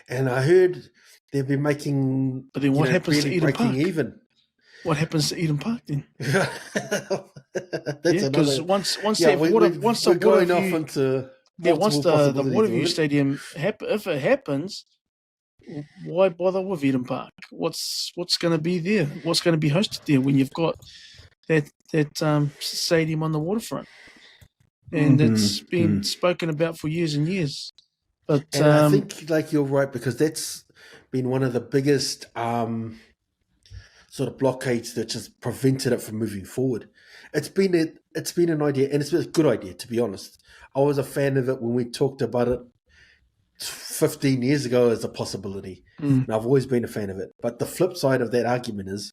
Speaker 2: And I heard they've been making.
Speaker 4: But then what happens
Speaker 2: really
Speaker 4: to Eden Park?
Speaker 2: Even.
Speaker 4: What happens to Eden Park then?
Speaker 2: Because
Speaker 4: once the Waterview Stadium if it happens, why bother with Eden Park? What's going to be there? What's going to be hosted there when you've got that stadium on the waterfront? And it's been spoken about for years and years. But
Speaker 2: And I think like you're right, because that's been one of the biggest sort of blockades that just prevented it from moving forward. It's been an idea, and it's been a good idea, to be honest. I was a fan of it when we talked about it 15 years ago as a possibility. And I've always been a fan of it. But the flip side of that argument is,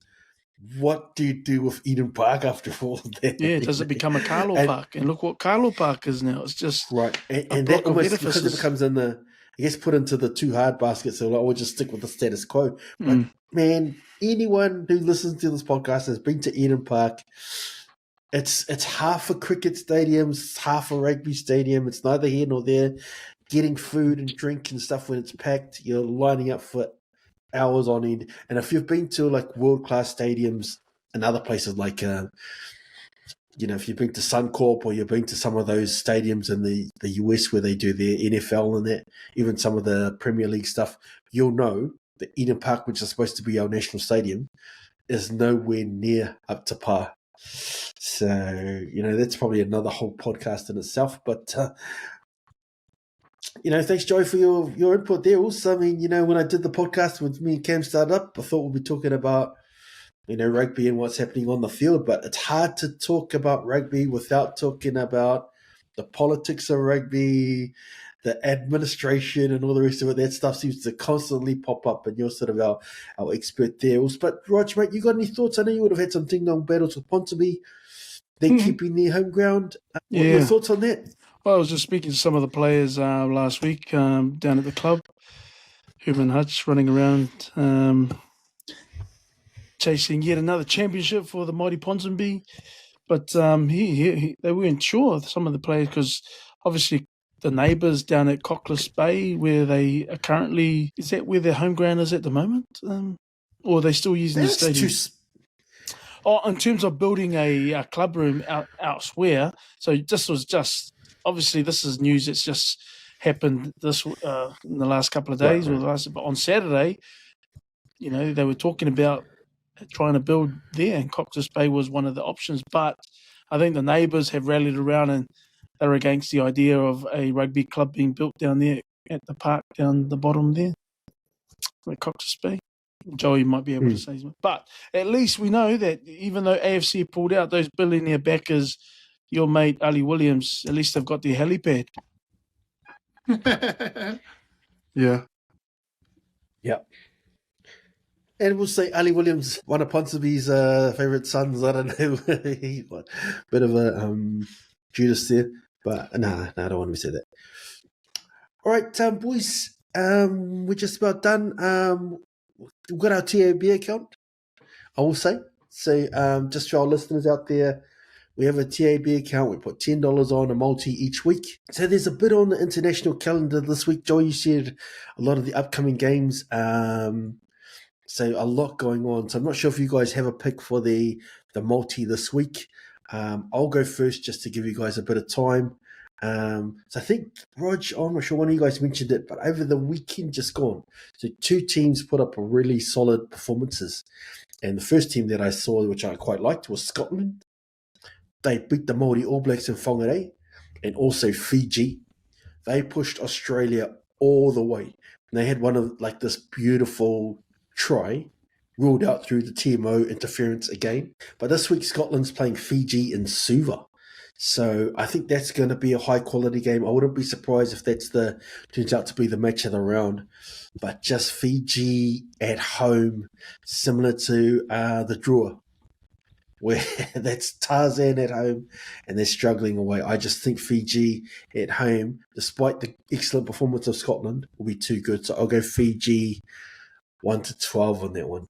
Speaker 2: what do you do with Eden Park after all that?
Speaker 4: yeah, does it become a Carlo Park? And look what Carlo Park is now. It's just
Speaker 2: right,
Speaker 4: a
Speaker 2: and
Speaker 4: block
Speaker 2: that
Speaker 4: of
Speaker 2: almost, because
Speaker 4: edifices.
Speaker 2: it becomes in the, I guess, put into the too hard basket. So like, we'll just stick with the status quo. But man, anyone who listens to this podcast has been to Eden Park. It's half a cricket stadium, it's half a rugby stadium. It's neither here nor there. Getting food and drink and stuff when it's packed, you're lining up for hours on end. And if you've been to like world-class stadiums and other places like, if you've been to Suncorp or you've been to some of those stadiums in the US where they do their NFL and that, even some of the Premier League stuff, you'll know that Eden Park, which is supposed to be our national stadium, is nowhere near up to par. So, that's probably another whole podcast in itself. But, thanks, Joe, for your input there. Also, I mean, when I did the podcast with me and Cam started up, I thought we'd be talking about, rugby and what's happening on the field. But it's hard to talk about rugby without talking about the politics of rugby, the administration and all the rest of it. That stuff seems to constantly pop up, and you're sort of our expert there. But, Rog, mate, you got any thoughts? I know you would have had some ding-dong battles with Ponsonby. They're keeping their home ground. What are your thoughts on that?
Speaker 4: Well, I was just speaking to some of the players last week down at the club. Herman Hutch running around chasing yet another championship for the mighty Ponsonby. But they weren't sure, some of the players, because obviously the neighbours down at Cockless Bay, where they are currently, is that where their home ground is at the moment? Or are they still using the stadium? In terms of building a club room elsewhere, so this was just, obviously this is news that's just happened in the last couple of days, but on Saturday, they were talking about trying to build there, and Cockless Bay was one of the options. But I think the neighbours have rallied around and they're against the idea of a rugby club being built down there at the park down the bottom there, at Cockless Bay. Joey might be able to say something. But at least we know that even though AFC pulled out, those billionaire backers, your mate Ali Williams, at least they've got their helipad.
Speaker 3: Yeah.
Speaker 2: Yep. And we'll say Ali Williams, one of Ponsonby's favourite sons. I don't know. Bit of a Judas there. But no, I don't want to say that. All right, boys, we're just about done. We've got our TAB account, I will say. So just for our listeners out there, we have a TAB account. We put $10 on a multi each week. So there's a bit on the international calendar this week. Joe, you said a lot of the upcoming games. So a lot going on. So I'm not sure if you guys have a pick for the multi this week. I'll go first just to give you guys a bit of time. So I think, Rog, I'm not sure one of you guys mentioned it, but over the weekend just gone, so two teams put up really solid performances. And the first team that I saw, which I quite liked, was Scotland. They beat the Māori All Blacks in Whangarei, and also Fiji. They pushed Australia all the way. And they had one of this beautiful try ruled out through the TMO interference again. But this week, Scotland's playing Fiji in Suva. So I think that's going to be a high-quality game. I wouldn't be surprised if turns out to be the match of the round. But just Fiji at home, similar to the draw, where that's Tarzan at home and they're struggling away. I just think Fiji at home, despite the excellent performance of Scotland, will be too good. So I'll go Fiji 1-12 on that one.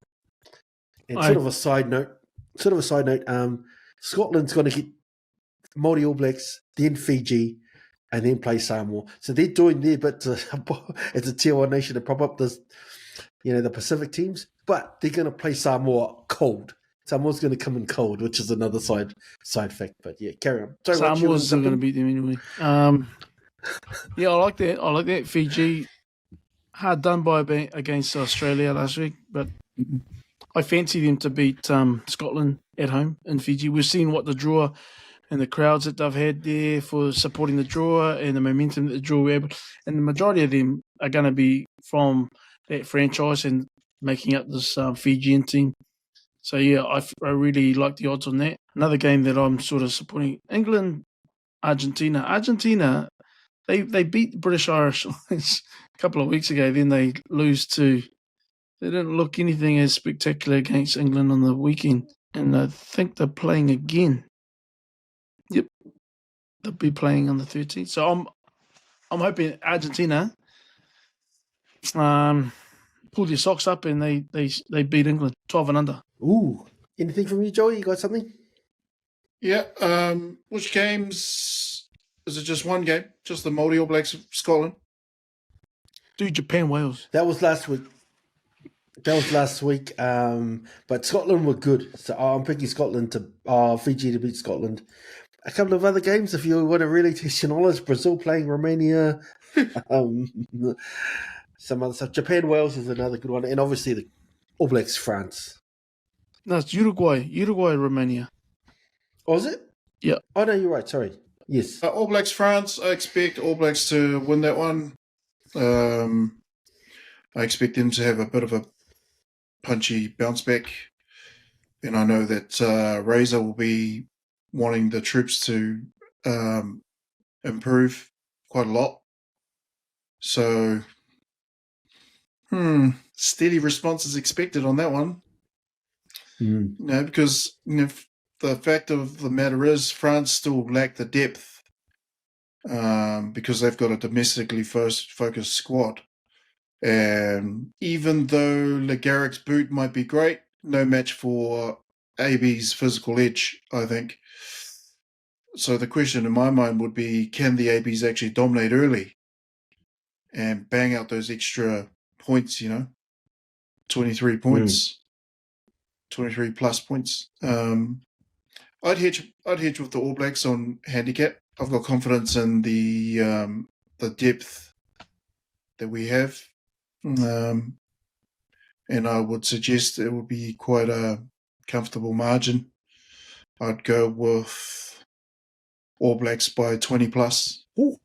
Speaker 2: And sort of a side note, Scotland's going to get Māori All Blacks, then Fiji, and then play Samoa. So they're doing their bit as a tier 1 nation to prop up this, the Pacific teams, but they're going to play Samoa cold. Samoa's going to come in cold, which is another side fact. But yeah, carry on. Sorry,
Speaker 4: Samoa's going to beat them anyway. Yeah, I like that. Fiji, hard done by against Australia last week, but I fancy them to beat Scotland at home in Fiji. We've seen what the draw and the crowds that they've had there for supporting the draw and the momentum that the draw were able. And the majority of them are going to be from that franchise and making up this Fijian team. So, yeah, I really like the odds on that. Another game that I'm sort of supporting, England, Argentina. Argentina, they beat the British Irish Lions a couple of weeks ago. Then they lose to, they didn't look anything as spectacular against England on the weekend. And I think they're playing again. Yep. They'll be playing on the 13th. So I'm hoping Argentina pull their socks up and they beat England 12 and under.
Speaker 2: Ooh. Anything from you, Joey? You got something?
Speaker 3: Yeah. Which games? Is it just one game? Just the Māori All Blacks of Scotland?
Speaker 4: Do Japan, Wales.
Speaker 2: That was last week. But Scotland were good. So I'm picking Scotland to Fiji to beat Scotland. A couple of other games, if you want to really test your knowledge, Brazil playing Romania. Some other stuff. Japan, Wales is another good one. And obviously the All Blacks, France.
Speaker 4: No, it's Uruguay, Romania.
Speaker 2: Oh, is it?
Speaker 4: Yeah.
Speaker 2: Oh, no, you're right. Sorry. Yes.
Speaker 3: All Blacks, France. I expect All Blacks to win that one. I expect them to have a bit of a punchy bounce back. And I know that Razor will be wanting the troops to improve quite a lot. So, steady response is expected on that one. Because the fact of the matter is France still lack the depth because they've got a domestically focused squad. And even though LeGarrick's boot might be great, no match for AB's physical edge, I think. So the question in my mind would be, can the ABs actually dominate early and bang out those extra points, 23 points, 23 plus points. I'd hedge with the All Blacks on handicap. I've got confidence in the depth that we have. And I would suggest it would be quite a comfortable margin. I'd go with All Blacks by 20 plus.
Speaker 2: Ooh.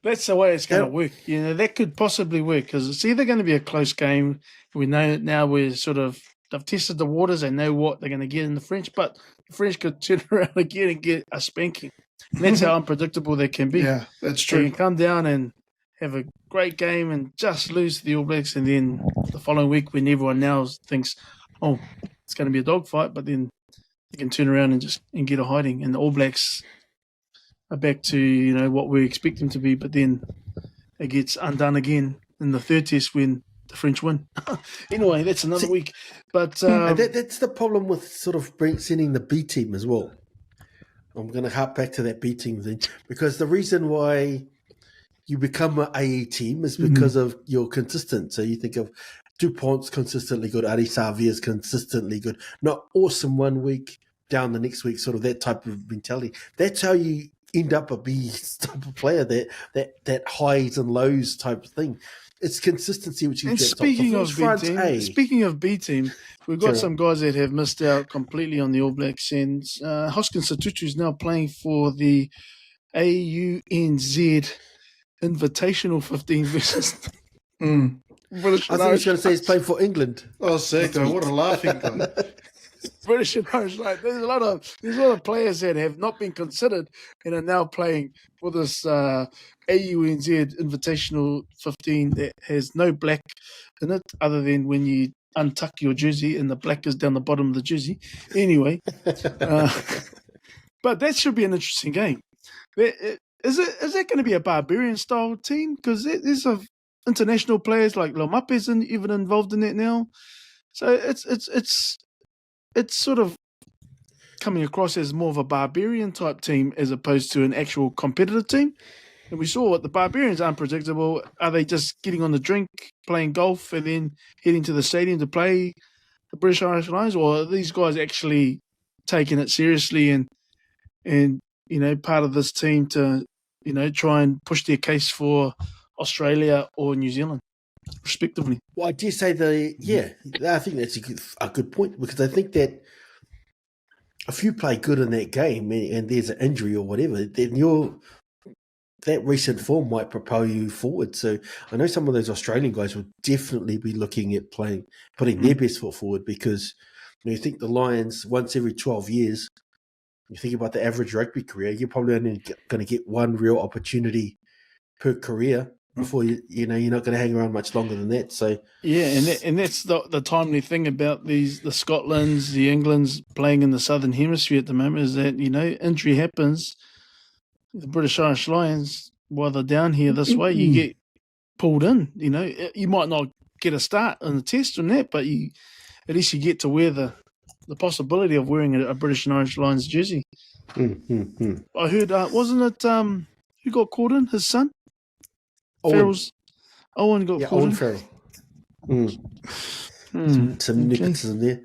Speaker 4: That's the way it's going to work. That could possibly work because it's either going to be a close game. We know now they've tested the waters. They know what they're going to get in the French, but the French could turn around again and get a spanking. And that's how unpredictable they can be.
Speaker 3: Yeah, that's true.
Speaker 4: They can come down and have a great game and just lose to the All Blacks, and then the following week when everyone now thinks, oh, it's going to be a dogfight, but then you can turn around and get a hiding, and the All Blacks are back to what we expect them to be, but then it gets undone again in the third test when the French win. Anyway, that's another week. But
Speaker 2: that's the problem with sort of sending the B team as well. I'm going to harp back to that B team thing because the reason why you become an AE team is because of your consistent. So you think of DuPont's consistently good, Arisavia's consistently good, not awesome one week, down the next week, sort of that type of mentality. That's how you end up a B type of player, that highs and lows type of thing. It's consistency which you
Speaker 4: and
Speaker 2: get.
Speaker 4: Speaking of B team, we've got some guys that have missed out completely on the All Blacks, and Hoskins Satutu is now playing for the AUNZ Invitational 15 versus British.
Speaker 2: I think I was going to say he's playing for England.
Speaker 3: Oh, Seiko, what a laughing guy.
Speaker 4: British and Irish. Like, there's a lot of players that have not been considered and are now playing for this AUNZ Invitational 15 that has no black in it, other than when you untuck your jersey and the black is down the bottom of the jersey. Anyway, but that should be an interesting game. Is it going to be a barbarian style team? Because there's international players like Lomape isn't even involved in it now, so it's sort of coming across as more of a barbarian type team as opposed to an actual competitive team. And we saw what the Barbarians are unpredictable. Are they just getting on the drink, playing golf, and then heading to the stadium to play the British Irish Lions, or are these guys actually taking it seriously and part of this team to try and push their case for Australia or New Zealand, respectively?
Speaker 2: Well, I dare say I think that's a good point, because I think that if you play good in that game and there's an injury or whatever, then that recent form might propel you forward. So I know some of those Australian guys will definitely be looking at putting their best foot forward, because you think the Lions, once every 12 years, you think about the average rugby career, you're probably only going to get one real opportunity per career before you're not going to hang around much longer than that. So
Speaker 4: yeah, and that's the timely thing about the Scotlands, the Englands playing in the Southern Hemisphere at the moment, is that injury happens. The British Irish Lions, while they're down here this way, you get pulled in. You might not get a start in the test on that, but at least you get to wear the possibility of wearing a British and Irish Lions jersey. I heard, wasn't it who got caught in? His son? Owen got caught in.
Speaker 2: Farrell. Some nepotism there.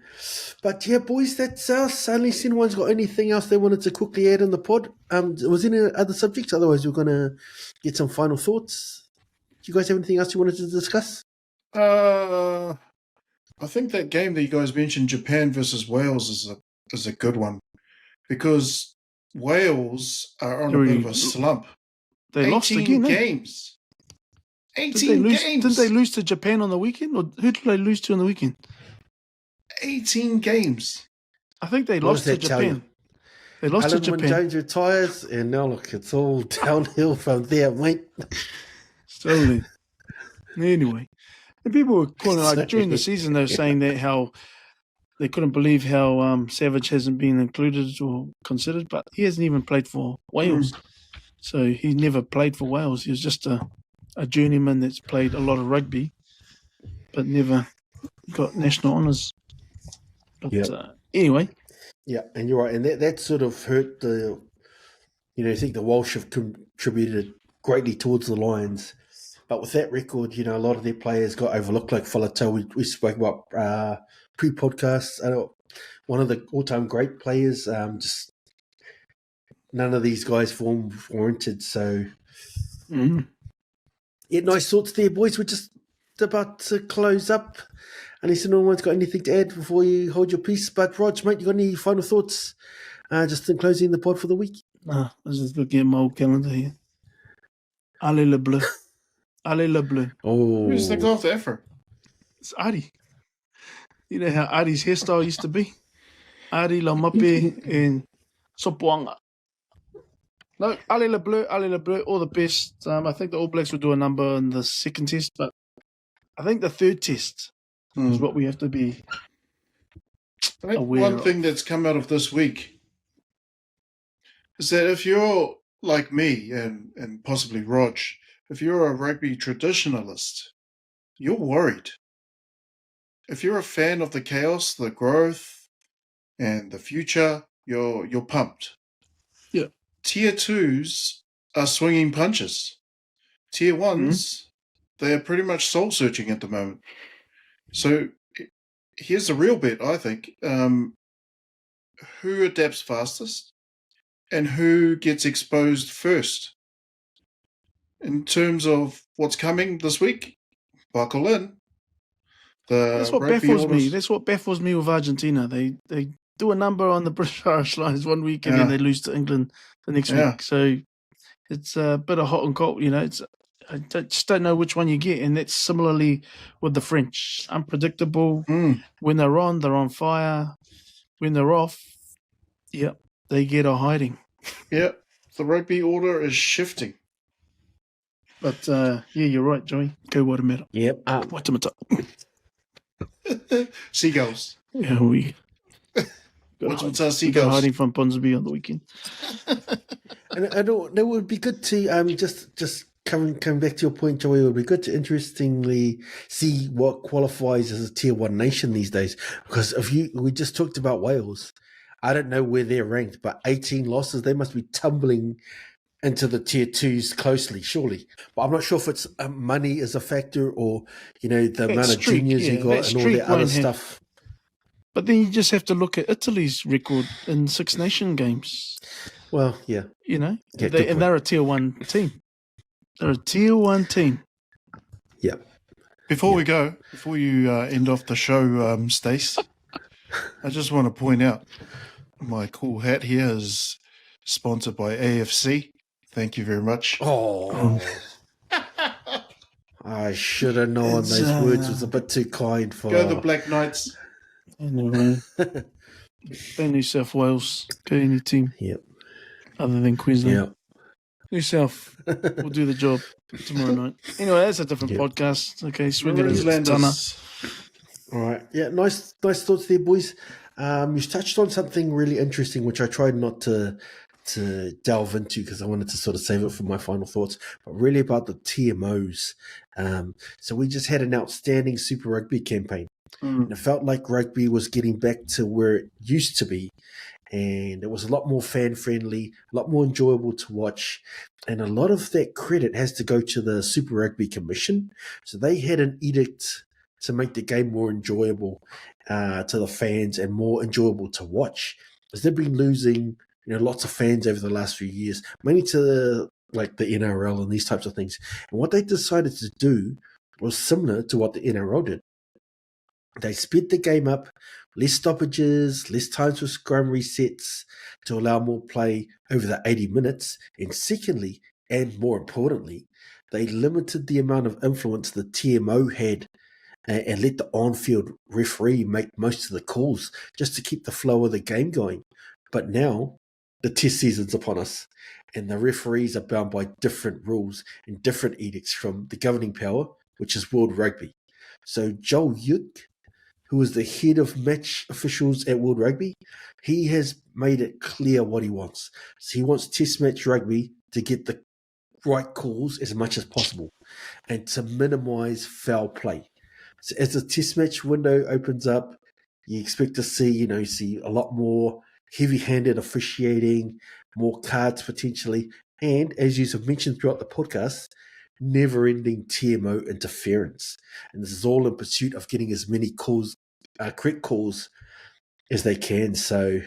Speaker 2: But yeah, boys, that's us. Unless anyone's got anything else they wanted to quickly add in the pod. Was there any other subjects? Otherwise, we're going to get some final thoughts. Do you guys have anything else you wanted to discuss?
Speaker 3: I think that game that you guys mentioned, Japan versus Wales, is a good one, because Wales are on a bit of a slump.
Speaker 4: They lost again.
Speaker 3: Games. 18 games.
Speaker 4: Didn't they lose to Japan on the weekend? Or who did they lose to on the weekend?
Speaker 3: 18 games.
Speaker 4: I think they lost to Japan. They lost to Japan.
Speaker 2: Jones retires, and now look, it's all downhill from there, mate.
Speaker 4: Slowly. Anyway, and people were calling during the season. They were saying that how they couldn't believe how Savage hasn't been included or considered, but he hasn't even played for Wales. So he never played for Wales. He was just a journeyman that's played a lot of rugby, but never got national honours. But anyway.
Speaker 2: Yeah, and you're right. And that sort of hurt the, I think the Welsh have contributed greatly towards the Lions. But with that record, a lot of their players got overlooked, like Faletau. We spoke about pre-podcast. One of the all-time great players, just none of these guys warranted. So, yeah, nice thoughts there, boys. We're just about to close up. Unless anyone's got anything to add before you hold your peace. But Rog, mate, you got any final thoughts just in closing the pod for the week?
Speaker 4: I was just looking at my old calendar here. Allez le bleu. Allez le bleu.
Speaker 2: Oh.
Speaker 3: Who's the golf effort?
Speaker 4: It's Adi. You know how Adi's hairstyle used to be? Adi, Lamape, and Sopuanga. No, allez le bleu, all the best. I think the All Blacks will do a number in the second test, but I think the third test is what we have to be aware
Speaker 3: one
Speaker 4: of.
Speaker 3: thing that's come out of this week is that if you're like me and possibly Rog, if you're a rugby traditionalist, you're worried. If you're a fan of the chaos, the growth, and the future, you're pumped.
Speaker 4: Yeah.
Speaker 3: Tier 2s are swinging punches. Tier 1s, they are pretty much soul-searching at the moment. So here's the real bet, I think. Who adapts fastest and who gets exposed first? In terms of what's coming this week, buckle in.
Speaker 4: That's what baffles me. That's what baffles me with Argentina. They do a number on the British Irish Lions one week and then they lose to England the next week. So it's a bit of hot and cold. I just don't know which one you get. And that's similarly with the French. Unpredictable. When they're on fire. When they're off, they get a hiding.
Speaker 3: Yep, the rugby order is shifting.
Speaker 4: But you're right, Joey. Go Watermeadow.
Speaker 2: Yep.
Speaker 4: Watermeadow.
Speaker 3: Seagulls.
Speaker 4: Yeah, we
Speaker 3: What's our seagulls?
Speaker 4: hiding from Ponsonby on the weekend.
Speaker 2: And that would be good to just coming back to your point, Joey. It would be good to interestingly see what qualifies as a tier 1 nation these days. Because we just talked about Wales. I don't know where they're ranked, but 18 losses, they must be tumbling into the tier 2s closely, surely. But I'm not sure if it's money is a factor or, the amount of juniors you got and all that other stuff.
Speaker 4: But then you just have to look at Italy's record in Six Nation games.
Speaker 2: Well, yeah.
Speaker 4: And they're a tier 1 team. They're a tier 1 team.
Speaker 2: Yeah.
Speaker 3: Before you end off the show, Stace, I just want to point out My cool hat here is sponsored by AFC. Thank you very much.
Speaker 2: Oh, I should have known
Speaker 4: It's,
Speaker 2: those words was a bit too kind for.
Speaker 3: Go the Black Knights.
Speaker 4: Anyway, go New South Wales. Go any team
Speaker 2: Yep.
Speaker 4: other than Queensland.
Speaker 2: Yep.
Speaker 4: New South will do the job tomorrow night. Anyway, that's a different
Speaker 2: Yep.
Speaker 4: podcast. Okay, swing it as a tonner.
Speaker 3: Queenslanders.
Speaker 2: All right. Yeah, nice thoughts there, boys. You touched on something really interesting, which I tried not to delve into because I wanted to sort of save it for my final thoughts, but really about the TMOs. So we just had an outstanding Super Rugby campaign. And it felt like rugby was getting back to where it used to be. And it was a lot more fan-friendly, a lot more enjoyable to watch. And a lot of that credit has to go to the Super Rugby Commission. So they had an edict to make the game more enjoyable to the fans and more enjoyable to watch. As they've been losing lots of fans over the last few years, mainly to the NRL and these types of things. And what they decided to do was similar to what the NRL did. They sped the game up, less stoppages, less times for scrum resets to allow more play over the 80 minutes. And secondly, and more importantly, they limited the amount of influence the TMO had and let the on-field referee make most of the calls just to keep the flow of the game going. But now the test season's upon us and the referees are bound by different rules and different edicts from the governing power, which is World Rugby. So Joel Yuck, who is the head of match officials at World Rugby, he has made it clear what he wants. So he wants test match rugby to get the right calls as much as possible and to minimise foul play. So as the test match window opens up, you expect to see a lot more heavy-handed officiating, more cards potentially, and as you have mentioned throughout the podcast, never-ending TMO interference. And this is all in pursuit of getting as many correct calls as they can. So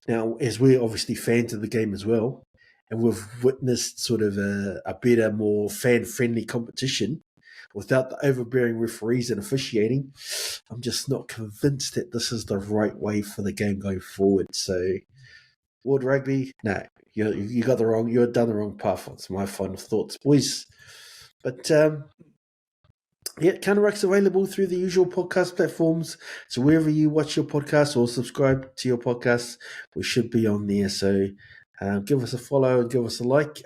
Speaker 2: now, as we're obviously fans of the game as well, and we've witnessed sort of a better, more fan-friendly competition without the overbearing referees and officiating, I'm just not convinced that this is the right way for the game going forward. So, World Rugby, no, you got you're down the wrong path. That's my final thoughts, boys. But Counter-Ruck's available through the usual podcast platforms. So wherever you watch your podcast or subscribe to your podcast, we should be on there. So give us a follow and give us a like.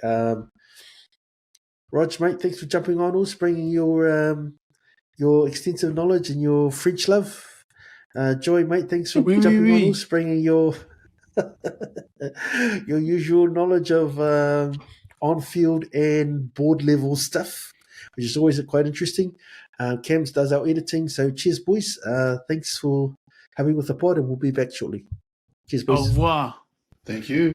Speaker 2: Rog, mate, thanks for jumping on, also bringing your extensive knowledge and your French love. Joy, mate, thanks for jumping on, also bringing your your usual knowledge of on-field and board level stuff, which is always quite interesting. Cams does our editing, so cheers, boys. Thanks for having with the pod, and we'll be back shortly. Cheers, boys.
Speaker 4: Au revoir.
Speaker 3: Thank you.